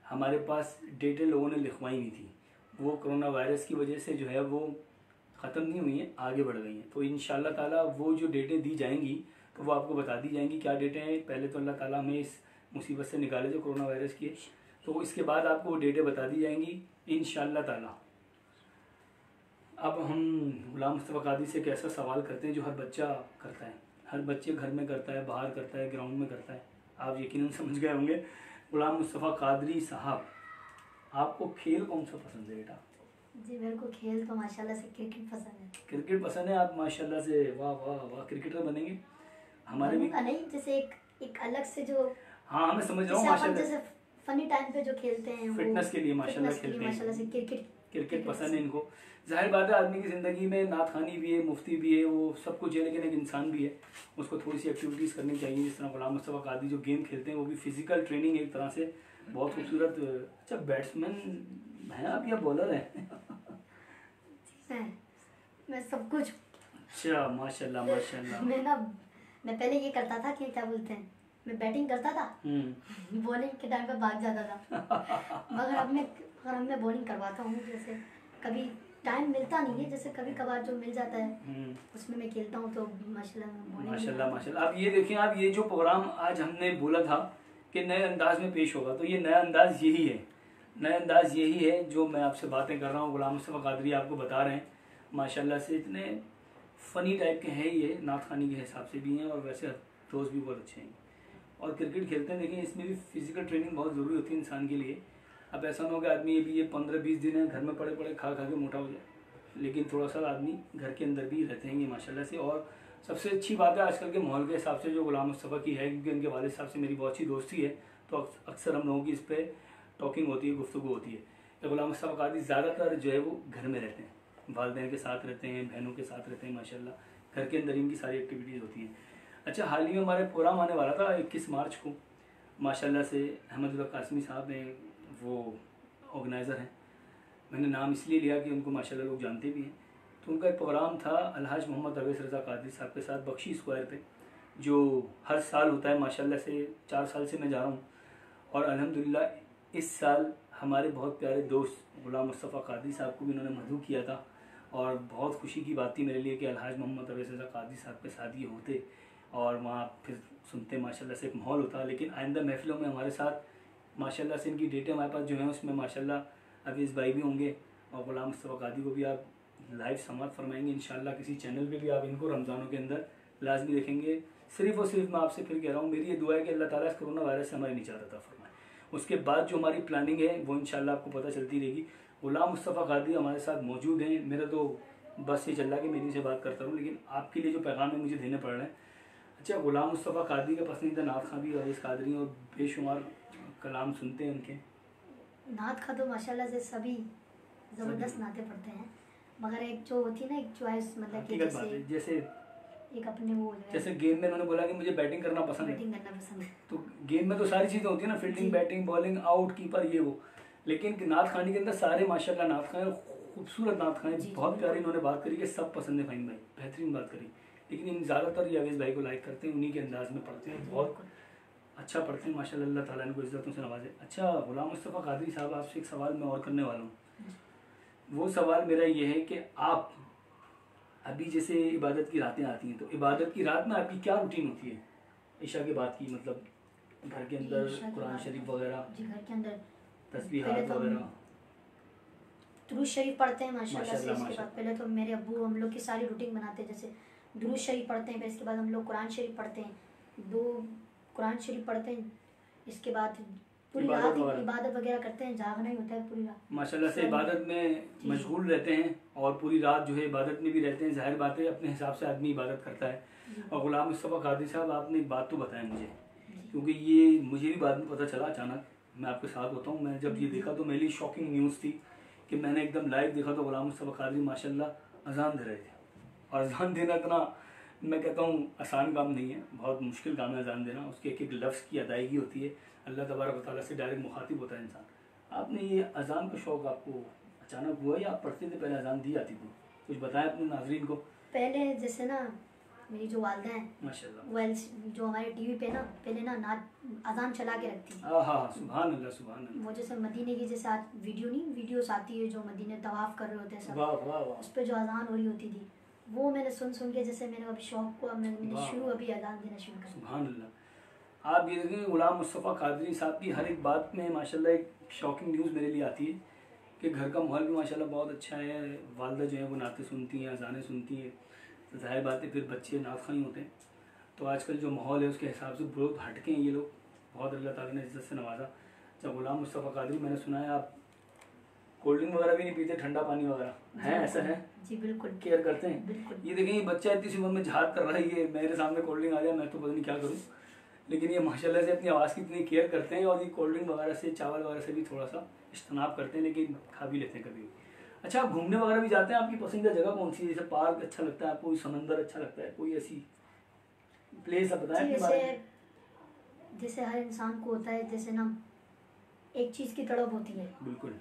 A: हमारे पास डेटें लोगों ने लिखवाई नहीं थी, वो कोरोना वायरस की वजह से जो है वो ख़त्म नहीं हुई हैं, आगे बढ़ गई हैं। तो इंशाअल्लाह ताला वो जो डेटें दी जाएंगी तो वो आपको बता दी जाएंगी क्या डेटें हैं। पहले तो अल्लाह ताला हमें इस मुसीबत से निकाले जो कोरोना वायरस की है, तो इसके बाद आपको वो डेटें बता दी जाएंगी इंशाअल्लाह ताला। अब हम गुलाम मुस्तफ़ा कादरी से एक ऐसा सवाल करते हैं जो हर बच्चा करता है, हर बच्चे घर में करता है, बाहर करता है, ग्राउंड में करता है। आप यकीनन समझ गए होंगे। गुलाम मुस्तफ़ा कादरी साहब, आपको खेल कौन सा पसंद है बेटा?
B: जी मेरे को खेल तो माशाल्लाह से क्रिकेट पसंद है।
A: क्रिकेट पसंद है? आप माशाल्लाह से वाह वाह वाह क्रिकेटर बनेंगे। हमारे भी
B: नहीं, जैसे एक अलग से जो,
A: हाँ मैं समझ रहा हूँ माशाल्लाह,
B: जैसे फनी टाइम पे जो खेलते हैं
A: फिटनेस के लिए माशाल्लाह
B: खेलते हैं, माशाल्लाह से क्रिकेट
A: क्रिकेट पसंद है इनको। जाहिर बात है आदमी की ज़िंदगी में नात खानी भी है, मुफ्ती भी है, वो सब कुछ है, लेकिन एक इंसान भी है, उसको थोड़ी सी एक्टिविटीज़ करनी चाहिए। जिस तरह गुलाम मुस्तफ़ा कादरी जो गेम खेलते हैं वो भी फिजिकल ट्रेनिंग एक तरह से बहुत खूबसूरत। अच्छा बैट्समैन हैं आप या बॉलर हैं?
B: मैं सब कुछ।
A: अच्छा माशाल्लाह माशाल्लाह।
B: मैं पहले ये करता था कि क्या बोलते हैं, मैं बैटिंग करता था, बॉलिंग के टाइम पे भाग जाता था। मगर अब मैं बॉलिंग करवाता हूँ। जैसे कभी टाइम मिलता नहीं है, जैसे कभी कभार जो मिल जाता है उसमें मैं खेलता हूँ, तो माशाल्लाह
A: माशाल्लाह। अब ये देखें, आप ये जो प्रोग्राम आज हमने बोला था कि नए अंदाज में पेश होगा, तो ये नया अंदाज यही है, नया अंदाज यही है जो मैं आपसे बातें कर रहा हूँ। गुलाम मुस्तफ़ा कादरी आपको बता रहे हैं माशाल्लाह से, इतने फ़नी टाइप के हैं ये, नात खानी के हिसाब से भी हैं और वैसे दोस्त भी बहुत अच्छे हैं और क्रिकेट खेलते हैं। देखिए इसमें भी फिजिकल ट्रेनिंग बहुत ज़रूरी होती है इंसान के लिए। अब ऐसा ना हो कि आदमी ये 15-20 दिन है घर में पड़े पड़े खा के मोटा हो जाए, लेकिन थोड़ा सा आदमी घर के अंदर भी रहते हैं ये माशाल्लाह से। और सबसे अच्छी बात है आजकल के माहौल के हिसाब से जो गुलाम मुस्तफ़ा की है, क्योंकि उनके वालिद साहब से मेरी बहुत अच्छी दोस्ती है, तो अक्सर हम लोगों की इस पर टॉकिंग होती है, गुफ्तगू होती है। तो गुलाम मुस्तफ़ा कादरी ज़्यादातर जो है वो घर में रहते हैं, वालिदैन के साथ रहते हैं, बहनों के साथ रहते हैं माशाल्लाह। घर के अंदर इनकी सारी एक्टिविटीज़ होती हैं। अच्छा, हाल ही में हमारे प्रोग्राम आने वाला था 21 मार्च को माशाल्लाह से। अहमदुल्लाह कासमी साहब हैं, वो ऑर्गेनाइज़र हैं, मैंने नाम इसलिए लिया कि उनको माशाल्लाह लोग जानते भी हैं। तो उनका एक प्रोग्राम था अलहाज मोहम्मद अवैस रज़ा कादरी साहब के साथ बख्शी स्क्वायर पे, जो हर साल होता है माशाल्लाह से। 4 साल से मैं जा रहा हूँ और अल्हम्दुलिल्लाह इस साल हमारे बहुत प्यारे दोस्त गुलाम मुस्तफ़ा कादरी साहब को भी उन्होंने मदऊ किया था और बहुत खुशी की बात थी मेरे लिए कि अलहाज मोहम्मद अवैस रज़ा कादरी साहब के साथ ये होते और वहाँ फिर सुनते माशाल्लाह से एक माहौल होता। लेकिन आइंदा महफिलों में हमारे साथ माशाल्लाह से इनकी डेटें हमारे पास जो हैं उसमें माशाल्लाह अवीज़ भाई भी होंगे और गुलाम मुस्तफ़ा कादरी को भी आप लाइव समात फरमाएंगे इंशाल्लाह। किसी चैनल पे भी आप इनको रमज़ानों के अंदर लाजमी देखेंगे। सिर्फ़ और सिर्फ मैं आपसे फिर कह रहा हूँ, मेरी ये दुआ है कि अल्लाह ताला इस कोरोना वायरस से हमारी निजात अता फरमाए। उसके बाद जो हमारी प्लानिंग है वो इंशाल्लाह आपको पता चलती रहेगी। गुलाम मुस्तफ़ा कादरी हमारे साथ मौजूद हैं। मेरा तो बस ये चल रहा है कि मेरी से बात करता हूँ, लेकिन आपके लिए जो पैगाम है मुझे देने पड़ रहे हैं। अच्छा, गुलाम मुस्तफ़ा कादरी का पसंदीदा नात खां भी अवैस कादरी और बेशुमार कलाम सुनते हैं उनके।
B: नात खां तो माशाल्लाह से सभी ज़बरदस्त नाते पढ़ते हैं, मगर एक जो होती है ना एक चॉइस, मतलब कि
A: जैसे
B: एक अपने वो
A: जैसे गेम में उन्होंने बोला कि मुझे बैटिंग करना पसंद है, तो गेम में तो सारी चीज़ें होती है ना, fielding, batting, bowling, out, keeper, ये वो। लेकिन नात खानी के अंदर सारे माशाल्लाह नात खां, खूबसूरत नात खां, बहुत प्यारी इन्होंने बात करी कि सब पसंद है फ़हीम भाई, बेहतरीन बात करी। लेकिन इन ज़्यादातर ये अवैस भाई को लाइक करते हैं, उन्हीं के अंदाज में पढ़ते हैं, बहुत अच्छा पढ़ते हैं माशाल्लाह। अल्लाह ताला इनको इज़्ज़तों से नवाजे। अच्छा गुलाम मुस्तफ़ा कादरी साहब, आपसे एक सवाल मैं और करने वाला हूँ। वो सवाल मेरा ये है कि आप अभी जैसे इबादत की रातें आती हैं, तो इबादत की रात में आपकी क्या रूटीन होती है इशा के बाद की, मतलब घर के अंदर कुरान शरीफ वगैरह?
B: जी, घर के अंदर
A: तस्बीहात वगैरह,
B: दुरूद शरीफ पढ़ते हैं माशाल्लाह से। इसके बाद पहले तो मेरे अब्बू हम लोग की सारी रूटीन बनाते हैं, जैसे दुरूद शरीफ पढ़ते हैं, फिर इसके बाद हम लोग कुरान शरीफ पढ़ते हैं, 2 कुरान शरीफ पढ़ते हैं। इसके बाद पूरी रात इबादत वगैरह करते हैं, जागना ही होता है पूरी रात
A: माशाल्लाह से, इबादत में मशगूल रहते हैं और पूरी रात जो है इबादत में भी रहते हैं। जाहिर बात है अपने हिसाब से आदमी इबादत करता है। और गुलाम मुस्तफ़ा कादरी साहब, आपने एक बात तो बताया मुझे, क्योंकि ये मुझे भी बाद में पता चला अचानक, मैं आपके साथ होता हूँ, मैं जब ये देखा तो मेरे लिए शॉकिंग न्यूज़ थी कि मैंने एकदम लाइव देखा तो गुलाम मुस्तफ़ा कादरी माशाल्लाह अजान दे रहे थे। और अजान देना इतना, मैं कहता हूँ आसान काम नहीं है, बहुत मुश्किल काम है अजान देना। उसके एक एक लफ्ज़ की अदायगी होती है, अल्लाह तबारक व तआला से डायरेक्ट मुखातिब होता है इंसान। आपने ये अजान का शौक़ आपको अचानक हुआ या आप पढ़ते थे पहले, अजान दी आती थी? कुछ बताएं अपने नाज़रीन को।
B: पहले जैसे ना मेरी जो वालदा हैं
A: माशाल्लाह,
B: वो जो हमारे टीवी पे ना पहले ना अजान चला के रखती थी।
A: हाँ, सुभान अल्लाह सुभान अल्लाह।
B: वो जैसे मदीने की जैसे आज वीडियोस आती है जो मदीने तवाफ कर रहे होते हैं सब,
A: वाह वाह वाह,
B: उस पर जो अजान हो रही होती थी, वो मैंने सुन के जैसे मैंने अभी शौक को मैंने शुरू अभी अजान देना शुरू कर।
A: सुभान अल्लाह। आप ये देखें गुलाम मुस्तफ़ा कादरी साहब की हर एक बात में माशाल्लाह एक शॉकिंग न्यूज़ मेरे लिए आती है कि घर का माहौल भी माशाल्लाह बहुत अच्छा है। वालदा जो है वो नाते सुनती हैं, अजानें सुनती हैं, तो जाहिर बात है फिर बच्चे नात खां ही होते हैं। तो आजकल जो माहौल है उसके हिसाब से बहुत हटके हैं ये लोग, बहुत अल्लाह ताला ने इज़्ज़त से नवाजा। जब गुलाम मुस्तफ़ा कादरी, मैंने सुना है आप कोल्ड ड्रिंक वगैरह भी नहीं पीते, ठंडा पानी वगैरह है, ऐसा है?
B: जी बिल्कुल,
A: केयर करते हैं। ये देखें, ये बच्चा इतनी सी उम्र में जहाद कर रहा है, ये मेरे सामने कोल्ड ड्रिंक आ जाए मैं तो पता नहीं क्या करूँ, लेकिन ये माशाल्लाह से अपनी आवाज़ की इतनी केयर करते हैं और ये कोल्ड ड्रिंक वगैरह से, चावल वगैरह से भी थोड़ा सा इज्तनाब करते हैं, लेकिन खा भी लेते हैं कभी। अच्छा, आप घूमने वगैरह भी जाते हैं? आपकी पसंदीदा जगह कौन सी है? जैसे पार्क अच्छा लगता है, कोई समंदर अच्छा लगता है, कोई ऐसी प्लेस आप बताएं अपने बारे में।
B: जैसे हर इंसान को होता है, जैसे ना एक चीज़ की तड़प होती है,
A: बिल्कुल,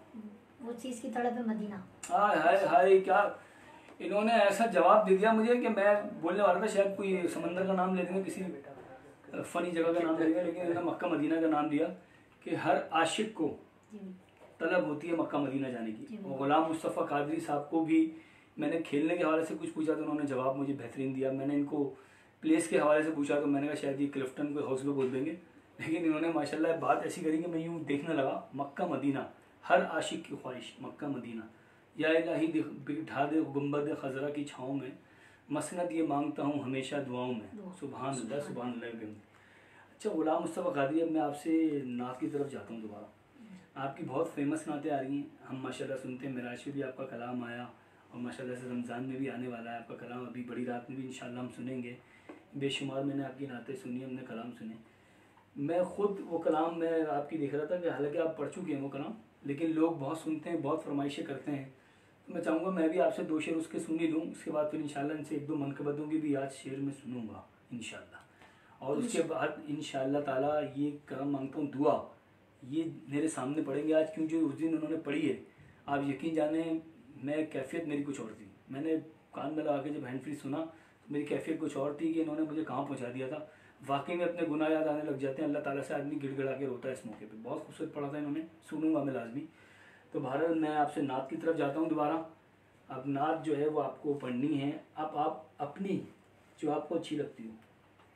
B: वो चीज़ की तड़प है मदीना।
A: हाय हाय हाय, क्या इन्होंने ऐसा जवाब दे दिया मुझे कि मैं बोलने वाला था शायद कोई समंदर का नाम ले देंगे, किसी फनी जगह का नाम ले देंगे, लेकिन इन्होंने मक्का मदीना का नाम दिया कि हर आशिक को तलब होती है मक्का मदीना जाने की। और गुलाम मुस्तफ़ा कादरी साहब को भी मैंने खेलने के हवाले से कुछ पूछा तो उन्होंने जवाब मुझे बेहतरीन दिया। मैंने इनको प्लेस के हवाले से पूछा तो मैंने कहा शायद ये क्लिफ्टन को हाउस में बोल देंगे, लेकिन इन्होंने माशाल्लाह बात ऐसी करी कि मैं यूँ देखने लगा। मक्का मदीना, हर आशिक की ख्वाहिश मक्का मदीना, या इलाही बिठा दे गुंबद खजरा की छाँव में, मसनद ये मांगता हूँ हमेशा दुआओं में, सुभान अल्लाह सुभान अल्लाह। अच्छा गुलाम मुस्तफ़ा कादरी, अब मैं आपसे नात की तरफ जाता हूँ दोबारा। आपकी बहुत फेमस नातें आ रही हैं, हम माशाल्लाह सुनते हैं। मेराज में भी आपका कलाम आया और माशाल्लाह से रमज़ान में भी आने वाला है आपका कलाम, अभी बड़ी रात में भी इंशाल्लाह हम सुनेंगे। बेशुमार मैंने आपकी नातें सुनी, हमने कलाम सुने। मैं ख़ुद वो कलाम मैं आपकी देख रहा था कि हालांकि आप पढ़ चुके हैं वो कलाम, लेकिन लोग बहुत सुनते हैं, बहुत फरमाइशें करते हैं। तो मैं चाहूँगा मैं भी आपसे 2 शेर उसके सुन ही लूँ, उसके बाद फिर इंशाल्लाह इनसे 1-2 मनक़बतों की भी आज शेर में सुनूँगा इंशाल्लाह। और उसके बाद इंशाल्लाह ताला ये कलाम मांगता हूँ दुआ, ये मेरे सामने पढ़ेंगे आज, क्यों जो उस दिन उन्होंने पढ़ी है, आप यकीन जाने मैं कैफियत मेरी कुछ और थी। मैंने कान में लगा के जब हैंड फ्री सुना तो मेरी कैफियत कुछ और थी कि इन्होंने मुझे कहाँ पहुँचा दिया था। वाकई में अपने गुनाह याद आने लग जाते हैं, अल्लाह ताला से आदमी गिड़गिड़ा के रोता है इस मौके पे। बहुत खूबसूरत पढ़ा था इन्होंने, सुनूंगा मैं लाजमी। तो भारत मैं आपसे नात की तरफ जाता हूँ दोबारा। अब नात जो है वो आपको पढ़नी है। अब आप अपनी जो आपको अच्छी लगती हो,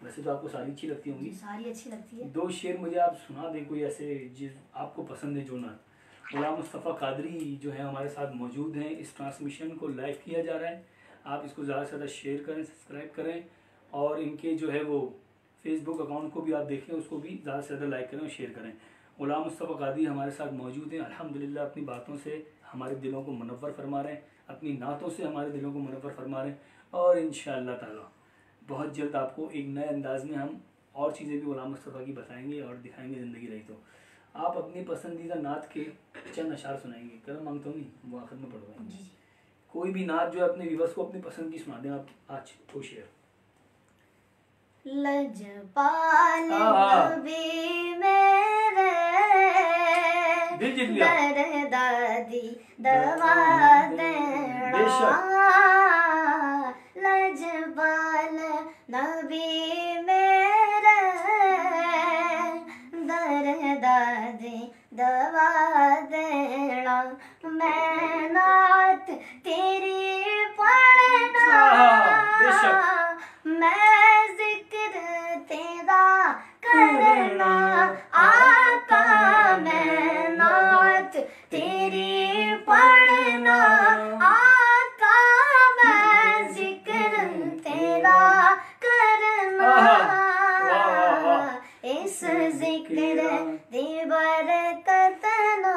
A: वैसे तो आपको सारी अच्छी लगती होंगी,
B: सारी अच्छी लगती है,
A: 2 शेर मुझे आप सुना दें कोई ऐसे जिस आपको पसंद है जो नात। गुलाम मुस्तफ़ा कादरी जो है हमारे साथ मौजूद हैं। इस ट्रांसमिशन को लाइव किया जा रहा है, आप इसको ज़्यादा से ज़्यादा शेयर करें, सब्सक्राइब करें, और इनके जो है वो फेसबुक अकाउंट को भी आप देखें, उसको भी ज़्यादा से ज़्यादा लाइक करें और शेयर करें। गुलाम मुस्तफ़ा कादरी हमारे साथ मौजूद हैं। अल्हम्दुलिल्लाह अपनी बातों से हमारे दिलों को मुनव्वर फरमा रहे हैं, अपनी नातों से हमारे दिलों को मुनव्वर फरमा रहे हैं। और इंशाअल्लाह ताला बहुत जल्द आपको एक नए अंदाज में हम और चीज़ें भी गुलाम मुस्तफ़ा की बताएंगे और दिखाएंगे ज़िंदगी रही तो। आप अपनी पसंदीदा नात के चंद अशार सुनाएंगे, कलम मांगता हूँ नहीं, वो आखिर में पढ़वाएंगे। कोई भी नात जो अपने व्यूअर्स को अपनी पसंद की सुना दें आप आज 2 शेर।
B: लजपाल नबी मेरे दादी दवा देना, लजपाल नबी मेरे दादी दवा देना, मैं नात तेरी पढ़ना, मैं जिक्र तेरा करना, आका मैं नात तेरी पढ़ना, आका मैं जिक्र तेरा करना, इस जिक्र दी बरकत ना,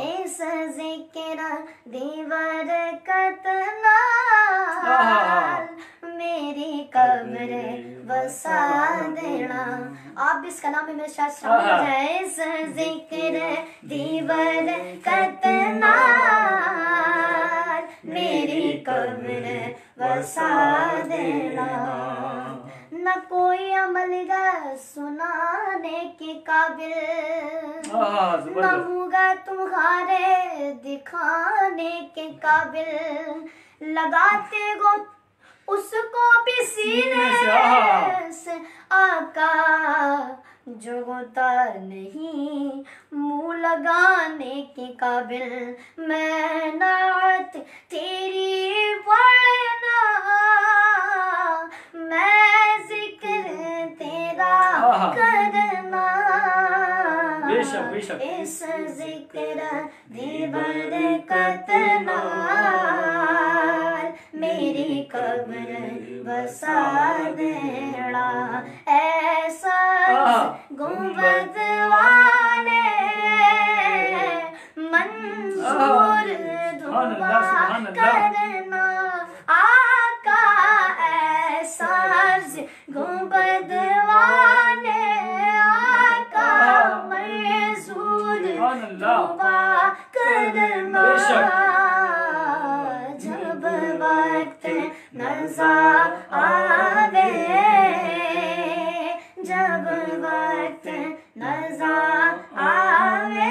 B: इस जिक्र दी बरकत ना, मेरी कब्र बसा देना। आप भी इस कलाम में मेरे साथ शामिल हो जाए। इस जिक्र दी बरकत ना, मेरी कब्र बसा देना, न कोई अमल सुनाने के काबिल, न होगा तुम्हारे दिखाने के काबिल, लगाते गो उसको भी सीने से आका, जो होता नहीं मुँह लगाने के काबिल, मैं नात तेरी पढ़ना, मैं जिक्र तेरा करना, इस जिक्र दी बरकत ना, मेरी कब्र बसा देना, ऐसा गुंबद वाले मंसूर दुआ करना, आका ऐसा गुंबद वाले, आका मंसूर दुआ करना, जब वक्त नज़ा आवे, जब वक्त नज़ा आवे,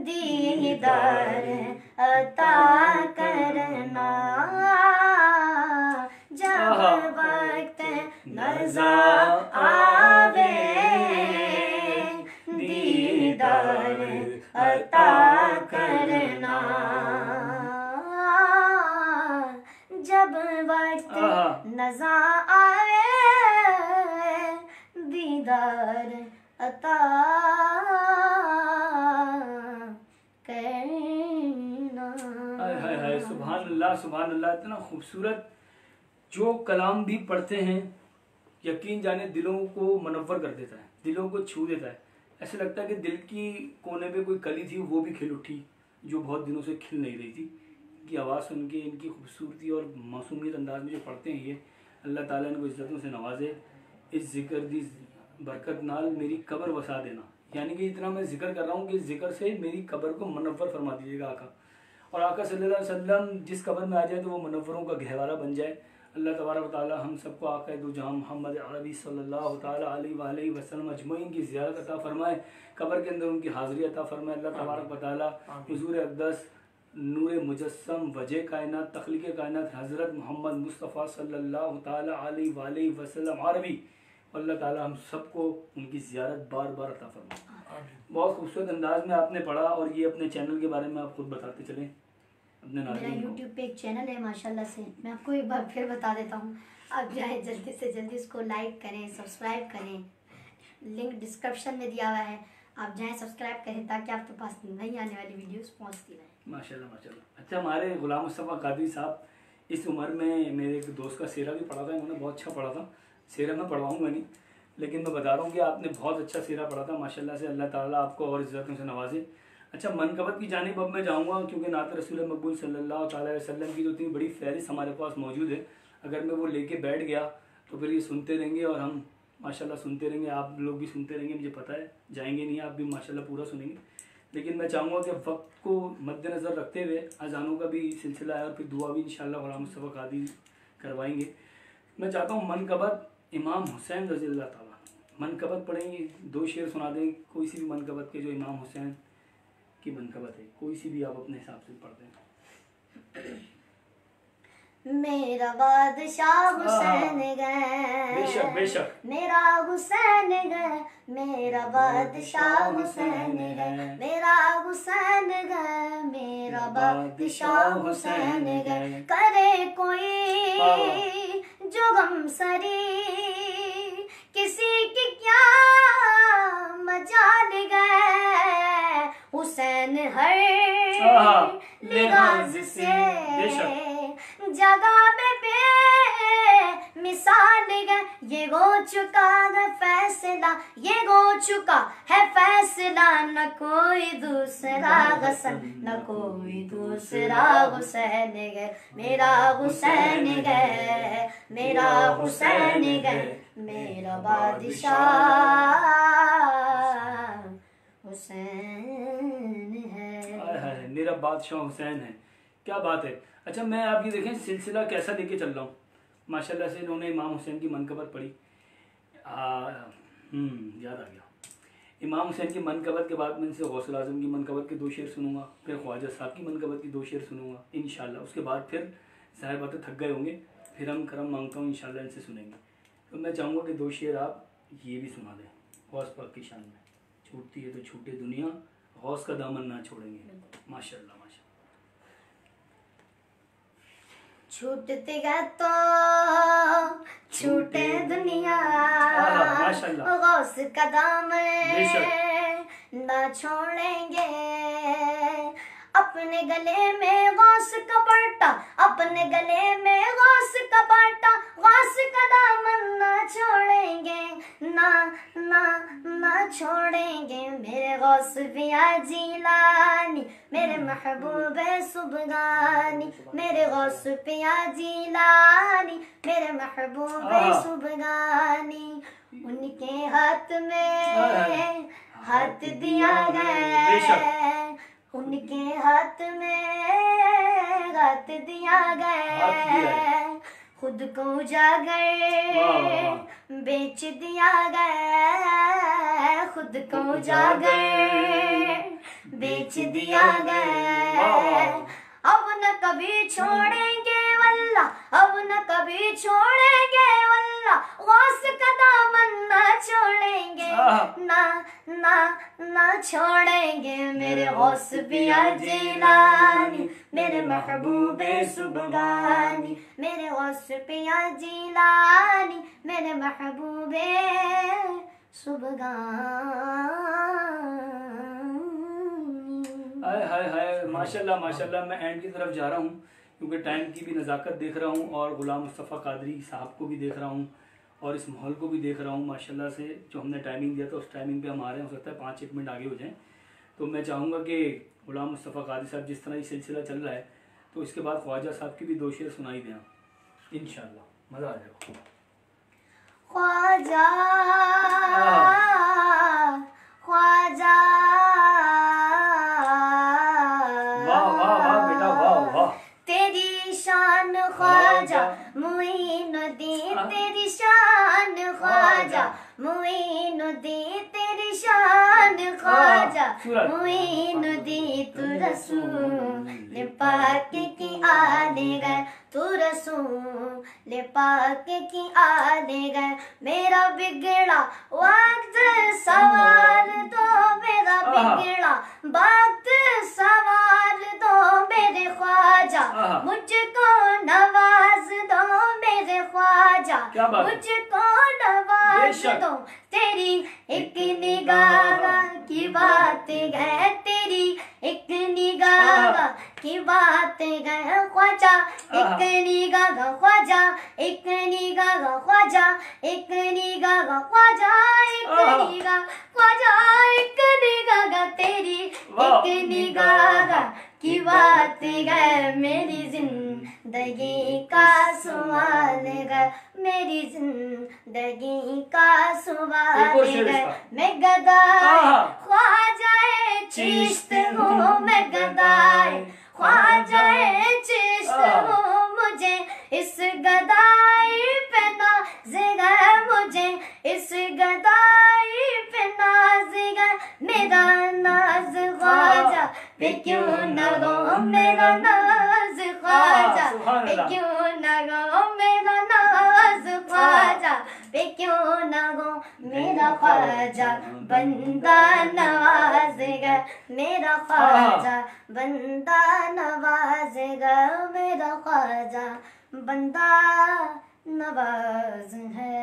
B: दीदार अता करना, जब वक्त नज़ा आवे, दीदार अता करना, जब वक्त नज़ा आवे, दीदार अता करना।
A: हाय हाय हाय, सुभान अल्लाह सुभान अल्लाह। इतना खूबसूरत जो कलाम भी पढ़ते हैं, यकीन जाने दिलों को मनव्वर कर देता है, दिलों को छू देता है। ऐसे लगता है कि दिल की कोने पे कोई कली थी, वो भी खिल उठी, जो बहुत दिनों से खिल नहीं रही थी। इनकी आवाज़ सुन के, इनकी खूबसूरती और मासूमियत अंदाज में जो पढ़ते हैं ये, अल्लाह ताला इनको इज़्ज़तों से नवाजे। इस जिक्र दी बरकत नाल मेरी कब्र वसा देना, यानी कि इतना मैं जिक्र कर रहा हूँ कि इस जिक्र से मेरी कब्र को मनव्वर फरमा दीजिएगा आका। और आका सल्लल्लाहु अलैहि वसल्लम जिस कब्र में आ जाए तो वो मनव्वरों का गहवारा बन जाए। अल्लाह तबारक व तआला हम सबको आका दो जाम मोहम्मद अरबी सल्लल्लाहु ताला अलैहि वसल्लम अजमईन की ज़ियारत अता फरमाए, कब्र के अंदर उनकी हाज़िरी अता फरमाए। अल्लाह तबारक व तआला हुज़ूर अक़दस नूर मुजस्सम वजह कायनात तख्लीक़ कायनात हज़रत मोहम्मद मुस्तफ़ा सल्लल्लाहु ताला अलैहि वसल्लम अरबी, अल्लाह ताला हम सबको उनकी ज़ियारत बार बार अता फरमाए। बहुत खूबसूरत अंदाज में आपने पढ़ा, और ये अपने चैनल के बारे में आप खुद बताते चलें अपने
B: मेरा
A: नाज़रीन को।
B: यूट्यूब पे एक चैनल है माशाल्लाह से, मैं आपको एक बार फिर बता देता हूँ। आप जाएँ जल्दी से जल्दी उसको लाइक करें, सब्सक्राइब करें, लिंक डिस्क्रिप्शन में दिया हुआ है, आप जाएँ सब्सक्राइब करें ताकि आपके पास नई आने वाली वीडियोस पहुँचती रहें।
A: माशाल्लाह माशाल्लाह। अच्छा, हमारे गुलाम मुस्तफ़ा कादरी साहब इस उम्र में, मेरे एक दोस्त का सीरा भी पढ़ा था, उन्होंने बहुत अच्छा पढ़ा था। सीरा मैं पढ़वाऊँगा नहीं, लेकिन मैं बता रहा हूँ कि आपने बहुत अच्छा सीरा पढ़ा था माशाल्लाह से। अल्लाह ताला आपको और इज़्ज़तों से नवाजे। अच्छा, मनकबत की जानिब अब मैं जाऊँगा, क्योंकि नात रसूल मकबूल सल्लल्लाहु अलैहि वसल्लम की तो इतनी बड़ी फहरिस्त हमारे पास मौजूद है। अगर मैं वो लेके बैठ गया तो फिर ये सुनते रहेंगे और हम माशाल्लाह सुनते रहेंगे, आप लोग भी सुनते रहेंगे, मुझे पता है जाएंगे नहीं, आप भी माशाल्लाह पूरा सुनेंगे। लेकिन मैं चाहूँगा कि वक्त को मद्देनज़र रखते हुए अजानों का भी सिलसिला है और फिर दुआ भी इंशाअल्लाह गुलाम मुस्तफ़ा कादरी करवाएंगे। मैं चाहता हूँ मनकबत इमाम हुसैन रज़ी अल्लाह ताला, मनकबत पढ़ेंगे, 2 शेर सुना दें कोई सी भी मनकबत के, जो इमाम हुसैन की मनकबत है, कोई सी भी आप अपने हिसाब से पढ़ दें।
B: मेरा बादशाह हुसैन गए,
A: बेशक बेशक,
B: मेरा हुसैन गए, मेरा बादशाह हुसैन गए, मेरा हुसैन गए, मेरा बादशाह हुसैन गए। करे कोई जो गमसरी, किसी की क्या मजाल गए, हुसैन हर लिहाज से जगह में बे मिसाल गए। ये हो चुका है फैसला, ये हो चुका है फैसला, न कोई दूसरा हसन, न कोई दूसरा हुसैन गए, मेरा हुसैन गए, मेरा हुसैन गए, मेरा बादशाह हुसैन है।
A: मेरा बादशाह हुसैन है, क्या बात है। अच्छा, मैं आप ये देखें सिलसिला कैसा लेके चल रहा हूँ माशाल्लाह से। इन्होंने इमाम हुसैन की मनकबत पढ़ी, याद आ गया। इमाम हुसैन की मनकबत के बाद मैं इनसे गौसुल आज़म की मनकबत के 2 शेर सुनूंगा, फिर ख्वाजा साहब की मनकबत की 2 शेर सुनूंगा इंशाल्लाह। उसके बाद फिर ज़ाहिर बातें थक गए होंगे, फिर हम करम मांगता हूँ इंशाल्लाह इनसे सुनेंगे। तो मैं चाहूँगा कि 2 शेर आप ये भी सुना दें गौस पाक की शान में। छूटती है तो छूटे दुनिया, गौस का दामन ना छोड़ेंगे। माशाल्लाह माशाल्लाह।
B: छूटते गए तो छूटे दुनिया, गौस का दामन ना छोड़ेंगे। अपने गले में गौस का पट्टा, अपने गले में गौस का पट्टा, गौस का दामन ना छोड़ेंगे, ना ना ना छोड़ेंगे। मेरे गौस पिया जीलानी, मेरे महबूब सुबगानी, मेरे गौस पिया जीलानी, मेरे महबूब सुबगानी। उनके हाथ में हाथ दिया है, उनके हाथ में हाथ दिया गया, खुद को उजागर बेच दिया गया, खुद को उजागर बेच दिया गया। अब न कभी छोड़ेंगे वल्लाह, अब न कभी छोड़ेंगे वल्लाह, गौस का दामन न छोड़ेंगे, ना ना ना छोड़ेंगे मेरे गौस पिया जिलानी, मेरे महबूबे सुबगानी, मेरे गौस पिया जिलानी, मेरे महबूबे सुबगानी।
A: हाय हाय हाय, माशाल्लाह माशाल्लाह। मैं एंड की तरफ जा रहा हूँ क्योंकि टाइम की भी नज़ाकत देख रहा हूँ और गुलाम मुस्तफ़ा कादरी साहब को भी देख रहा हूँ और इस माहौल को भी देख रहा हूँ। माशाल्लाह से जो हमने टाइमिंग दिया था उस टाइमिंग पे हम आ रहे हैं, हो सकता है 5-1 मिनट आगे हो जाएं। तो मैं चाहूँगा कि गुलाम मुस्तफ़ा कादरी साहब जिस तरह ये सिलसिला चल रहा है तो इसके बाद ख्वाजा साहब की भी 2 शेर सुनाई दें इंशाल्लाह, मज़ा आ जाएगा।
B: ख्वाजा ख्वाजा तेरी शान ख्वाजा मुईनुद्दीन, तेरी शान ख्वाजा मुईनुद्दीन, तेरी शान ख्वाजा मुईनुद्दीन। तू रसूल पाक की आले गए, तू रसूल पाक की आले गए। मेरा बिगड़ा वक्त सवार दो, मेरा बिगड़ा वक्त सवार दो मेरे ख्वाजा, मुझको नवाज दो मेरे ख्वाजा, मुझको नवाज दो। तेरी एक निगाह की बात है, तेरी एक निगाह की बात है ख्वाजा, एक निगाह ख्वाजा, एक निगाह ख्वाजा, एक निगाह ख्वाजा, एक निगाह ख्वाजा, एक निगाह तेरी एक निगाह की बात है। मेरी जिंदगी का सवाल है, मेरी जिंदगी का सवाल है। मैं गदाए ख्वाजाए चिश्त हूँ, मैं गदाए ख्वाजाए चिश्त हूँ, मुझे इस गदाई पे नाज़ है, मुझे इस गदाई पे नाज़ है। मेरा नाज ख्वाजा पे क्यों न हो, मेरा नाज ख्वाजा पे क्यों न हो, मेरा नाज ख्वाजा पे क्यों न हो। मेरा ख्वाजा बंदा नवाज़ेगा, मेरा ख्वाजा बंदा नवाज़ेगा, मेरा ख्वाजा बंदा नवाज है।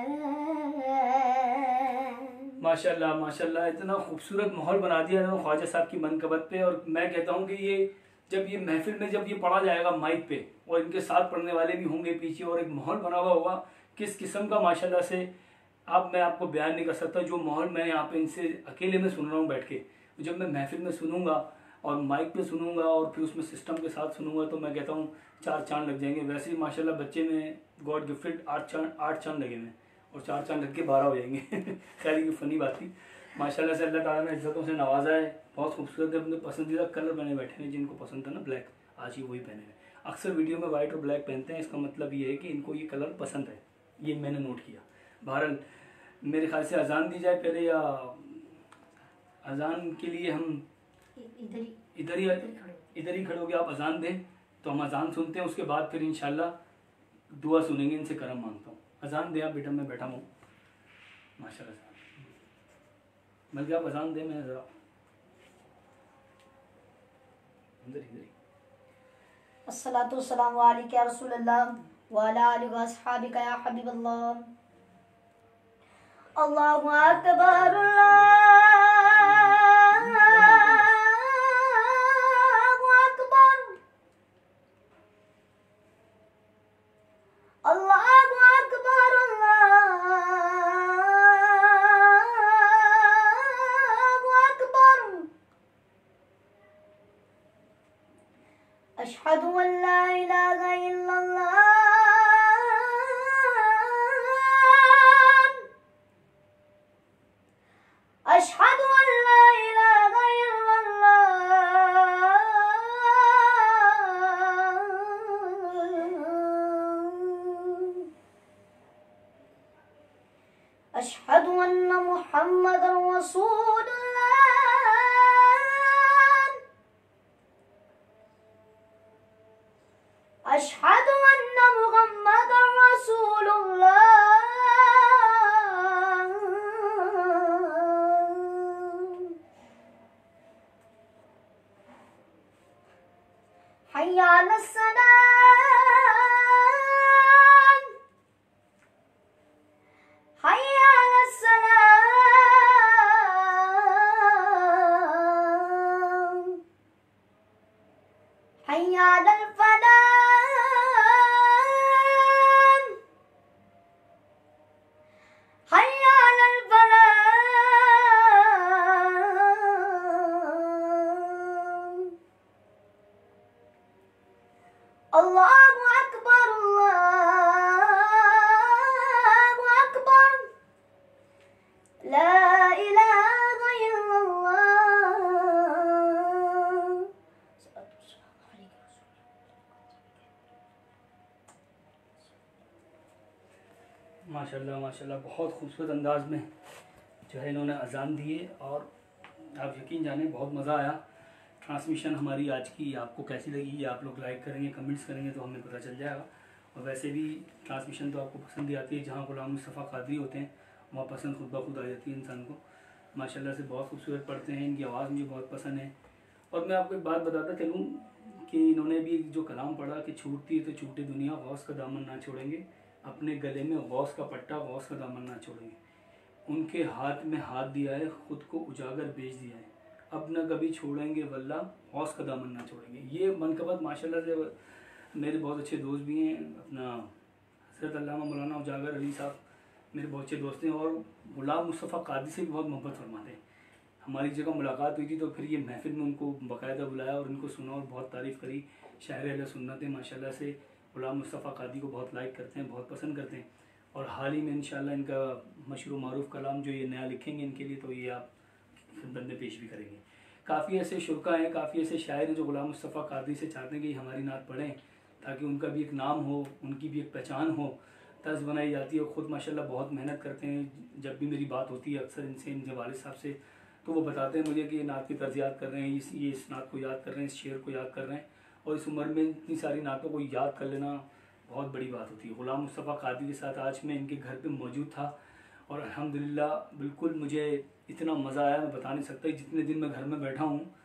A: माशाल्लाह माशाल्लाह, इतना खूबसूरत माहौल बना दिया ना ख्वाजा साहब की मनकबत पे। और मैं कहता हूँ कि ये जब ये महफिल में जब ये पढ़ा जाएगा माइक पे और इनके साथ पढ़ने वाले भी होंगे पीछे और एक माहौल बना हुआ होगा किस किस्म का माशाल्लाह से मैं आपको बयान नहीं कर सकता। जो माहौल मैं यहाँ पे इनसे अकेले में सुन रहा हूँ बैठ के, जब मैं महफिल में सुनूंगा और माइक पे सुनूंगा और फिर उसमें सिस्टम के साथ सुनूंगा तो मैं कहता हूँ 4 चांद लग जाएंगे। वैसे ही माशाल्लाह बच्चे में गॉड गिफ्टेड 8 चांद लगे हुए और 4 चांद लग के 12 हो जाएंगे। खैर ये फनी बात थी। माशाल्लाह से अल्लाह ताला ने इज्जतों से नवाजा है। बहुत खूबसूरत है। अपने पसंदीदा कलर पहने बैठे हैं, जिनको पसंद था ना ब्लैक, आज ही वही पहने हैं। अक्सर वीडियो में वाइट और ब्लैक पहनते हैं, इसका मतलब ये है कि इनको ये कलर पसंद है, ये मैंने नोट किया। बहरहाल मेरे ख्याल से अजान दी जाए पहले, या अजान के लिए हम इधर ही खड़े हो गए। आप अजान दें तो हम अजान सुनते हैं, उसके बाद फिर इंशाल्लाह दुआ सुनेंगे। इनसे करम मांगता हूँ। अजान दे आप बेटा, मैं बैठा हूँ माशाल्लाह से। बल्कि आप अजान दें, मैं ज़रा इधर
B: अस्सलातु वस्सलामु अलैका या रसूलल्लाह व अला आलिहि व अस्हाबिका या हबीबल्लाह। अल्लाहु अकबर अल्लाहु अकबर अल्लाहु अकबर अल्लाहु अकबर। अशहदु अल्ला इलाहा इल्लल्लाह अशहदु अल्ला इलाहा इल्लल्लाह हय्या अलस्सलाम, हय्या अलस्सलाम, हय्या अलल फलाह, हय्या अलल फलाह। अल्लाहु अकबर, अल्लाहु अकबर, ला इलाहा इल्लल्लाह।
A: माशाल्लाह माशाल्लाह, बहुत खूबसूरत अंदाज में जो है इन्होंने अजान दी है और आप यकीन जाने बहुत मज़ा आया। ट्रांसमिशन हमारी आज की आपको कैसी लगी, ये आप लोग लाइक करेंगे, कमेंट्स करेंगे तो हमें पता चल जाएगा। और वैसे भी ट्रांसमिशन तो आपको पसंद ही आती है, जहाँ गुलाम मुस्तफ़ा कादरी होते हैं वहाँ पसंद खुद ब खुद आ जाती है इंसान को। माशाल्लाह से बहुत खूबसूरत पढ़ते हैं, इनकी आवाज़ मुझे बहुत पसंद है। और मैं आपको एक बात बताता चलूँ कि इन्होंने भी जो कलाम पढ़ा कि छूटती है तो छूटे दुनिया, गौस का दामन ना छोड़ेंगे, अपने गले में गौस का पट्टा, गौस का दामन ना छोड़ेंगे। उनके हाथ में हाथ दिया है, खुद को उजागर बेच दिया है, अब न कभी छोड़ेंगे वल्ला, गौस का दामन ना छोड़ेंगे। ये मनकबत माशाल्लाह से मेरे बहुत अच्छे दोस्त भी हैं। अपना हज़रत अल्लामा मौलाना उजागर अली साहब मेरे बहुत अच्छे दोस्त हैं और गुलाम मुस्तफ़ा कादरी से भी बहुत मोहब्बत फरमाते हैं। हमारी जगह मुलाकात हुई थी तो फिर ये महफिल में उनको बाकायदा बुलाया और उनको सुना और बहुत तारीफ़ करी। शायर अहले सुन्नत माशाल्लाह से गुलाम मुस्तफ़ा कादरी को बहुत लाइक करते हैं, बहुत पसंद करते हैं। और हाल ही में इंशाल्लाह इनका मशहूर मारूफ कलाम जो ये नया लिखेंगे इनके लिए, तो ये आप खिदमत में पेश भी करेंगे। काफ़ी ऐसे शुरा हैं, काफ़ी ऐसे शायर हैं जो गुलाम मुस्तफ़ा कादरी से चाहते हैं कि हमारी नात पढ़ें ताकि उनका भी एक नाम हो, उनकी भी एक पहचान हो, तर्ज बनाई जाती है। और ख़ुद माशाल्लाह बहुत मेहनत करते हैं। जब भी मेरी बात होती है अक्सर इनसे, इनके वालिद साहब से, तो वो बताते हैं मुझे कि ये नात की तर्ज याद कर रहे हैं, इस नात को याद कर रहे हैं, इस शेर को याद कर रहे हैं। और इस उम्र में इतनी सारी नातों को याद कर लेना बहुत बड़ी बात होती है। गुलाम मुस्तफ़ा कादरी के साथ आज मैं इनके घर पे मौजूद था और अल्हम्दुलिल्लाह बिल्कुल मुझे इतना मज़ा आया, मैं बता नहीं सकता। जितने दिन मैं घर में बैठा हूँ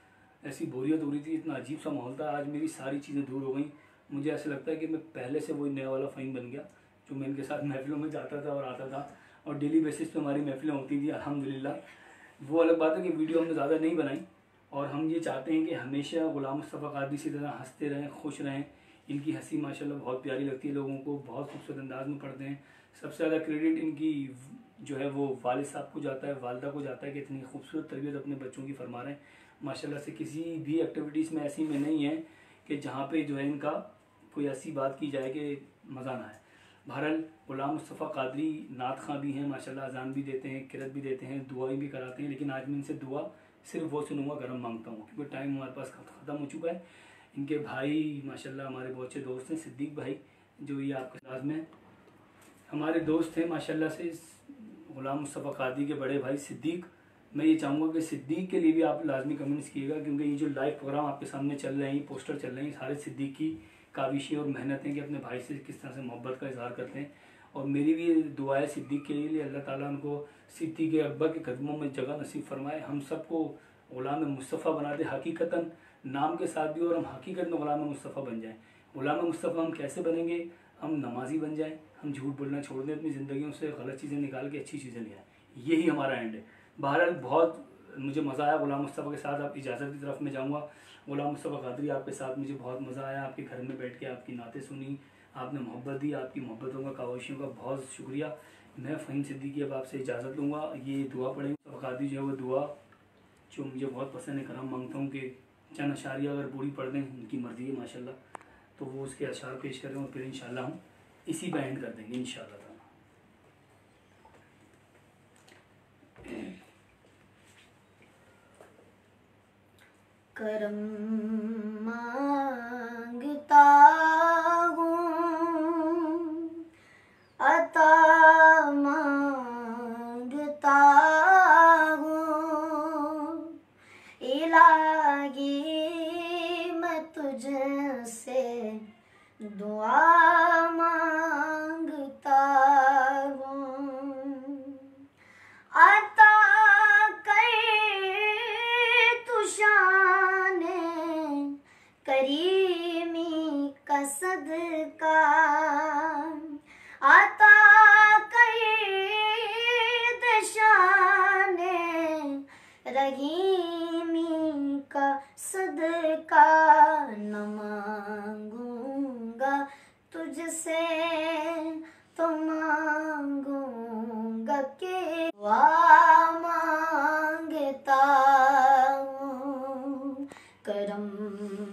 A: ऐसी बोरियत हो रही थी, इतना अजीब सा माहौल था, आज मेरी सारी चीज़ें दूर हो गई। मुझे ऐसा लगता है कि मैं पहले से वही नया वाला फ़हीम बन गया जो मैं इनके साथ महफिलों में जाता था और आता था और डेली बेसिस पे हमारी महफिलें होती थी अल्हम्दुलिल्लाह। वो अलग बात है कि वीडियो हमने ज़्यादा नहीं बनाई और हम ये चाहते हैं कि हमेशा गुलाम मुस्तफ़ा कादरी से तरह हंसते रहें, खुश रहें। इनकी हंसी माशाल्लाह बहुत प्यारी लगती है लोगों को, बहुत खूबसूरत अंदाज में पढ़ते हैं। सबसे ज़्यादा क्रेडिट इनकी जो है वो वालिद साहब को जाता है, वालदा को जाता है कि इतनी खूबसूरत तरबियत अपने बच्चों की फरमा रहे हैं माशाल्लाह से। किसी भी एक्टिविटीज़ में ऐसी में नहीं है कि जहाँ पे जो है इनका कोई ऐसी बात की जाए कि मज़ा ना आए। बहरहाल गुलाम मुस्तफ़ा कादरी नात खां भी हैं माशाल्लाह, अजान भी देते हैं, किरत भी देते हैं, दुआएं भी कराते हैं। लेकिन आज मैं इनसे दुआ सिर्फ वो सुनूंगा गरम मांगता हूँ क्योंकि टाइम हमारे पास ख़त्म हो चुका है। इनके भाई माशाल्लाह हमारे बहुत अच्छे दोस्त हैं, सिद्दीक भाई जो ये आपके साथ में हमारे दोस्त हैं माशाल्लाह से। गुलाम मुस्तफ़ा कादरी के बड़े भाई सिद्दीक, मैं ये चाहूँगा कि सिद्दीक के लिए भी आप लाजमी कमेंट्स कीजिएगा क्योंकि ये जो लाइव प्रोग्राम आपके सामने चल रहे हैं, पोस्टर चल रहे हैं, सारे सिद्दीक की काविशें और मेहनत है कि अपने भाई से किस तरह से मोहब्बत का इजहार करते हैं। और मेरी भी दुआ है सिद्दीक के लिए, अल्लाह ताला उनको सिद्दीक के अकबर के कदमों में जगह नसीब फरमाए, हम सबको गुलाम मुस्तफ़ा बना दे हकीकतन नाम के साथ भी, और हम हकीकत में गुलाम मुस्तफ़ा बन जाएं। गुलाम मुस्तफ़ा हम कैसे बनेंगे? हम नमाजी बन जाएं, हम झूठ बोलना छोड़ दें, अपनी ज़िंदगियों से गलत चीज़ें निकाल के अच्छी चीज़ें ले आएँ, यही हमारा एंड है। बहरहाल बहुत मुझे मज़ा आया गुलाम मुस्तफ़ा के साथ। आप इजाज़त की तरफ में जाऊँगा। गुलाम मुस्तफ़ा कादरी आपके साथ मुझे बहुत मज़ा आया, आपके घर में बैठ के आपकी नातें सुनी, आपने मोहब्बत दी, आपकी मोहब्बतों का काविशों का बहुत शुक्रिया। मैं फ़हीम सिद्दीकी अब आपसे इजाज़त लूँगा। ये दुआ पढ़ेंगे मुस्तफ़ा कादरी जो है वो दुआ जो मुझे बहुत पसंद है, करम मांगता हूँ कि चंद अशारिया अगर पूरी पढ़ दें, उनकी मर्ज़ी है माशाल्लाह, तो वो उसके अशार पेश करें और फिर इंशाल्लाह हम इसी पर एंड कर देंगे इंशाल्लाह।
B: करम मांगता हूँ, अता मांगता हूँ, इलाही मैं तुझसे दुआ मांगता हूँ, अता कर तू शान करीम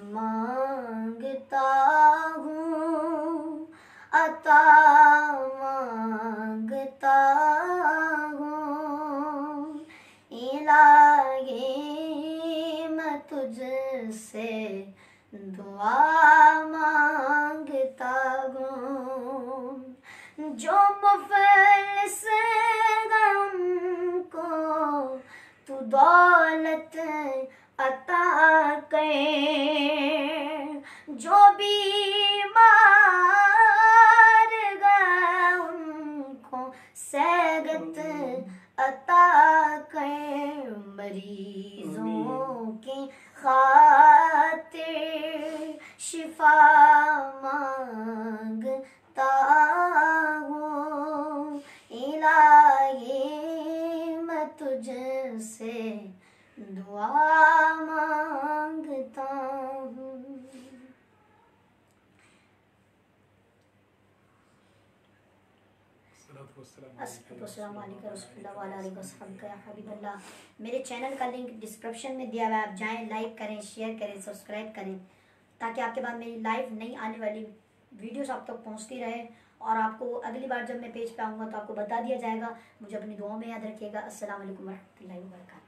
B: मांगता हूँ, अता मांगता हूँ। इलाही मैं तुझसे दुआ मांगता हूँ। जो मुफलिस है उनको तू दौलत अता करे, जो बीमार गए उनको सेहत अता करे। मरीजों की खातिर शिफा मांगता हूँ। इलाही मैं तुझसे दुआ मांगता हूँ। मेरे चैनल का लिंक डिस्क्रिप्शन में दिया हुआ है, आप जाएं, लाइक करें, शेयर करें, सब्सक्राइब करें, ताकि आपके बाद मेरी लाइव नई आने वाली वीडियोस आप तक पहुंचती रहे। और आपको अगली बार जब मैं पेज पे आऊँगा तो आपको बता दिया जाएगा। मुझे अपनी दुआओं में याद रखिएगा। अस्सलाम वालेकुम रहमतुल्लाहि व बरकातहू।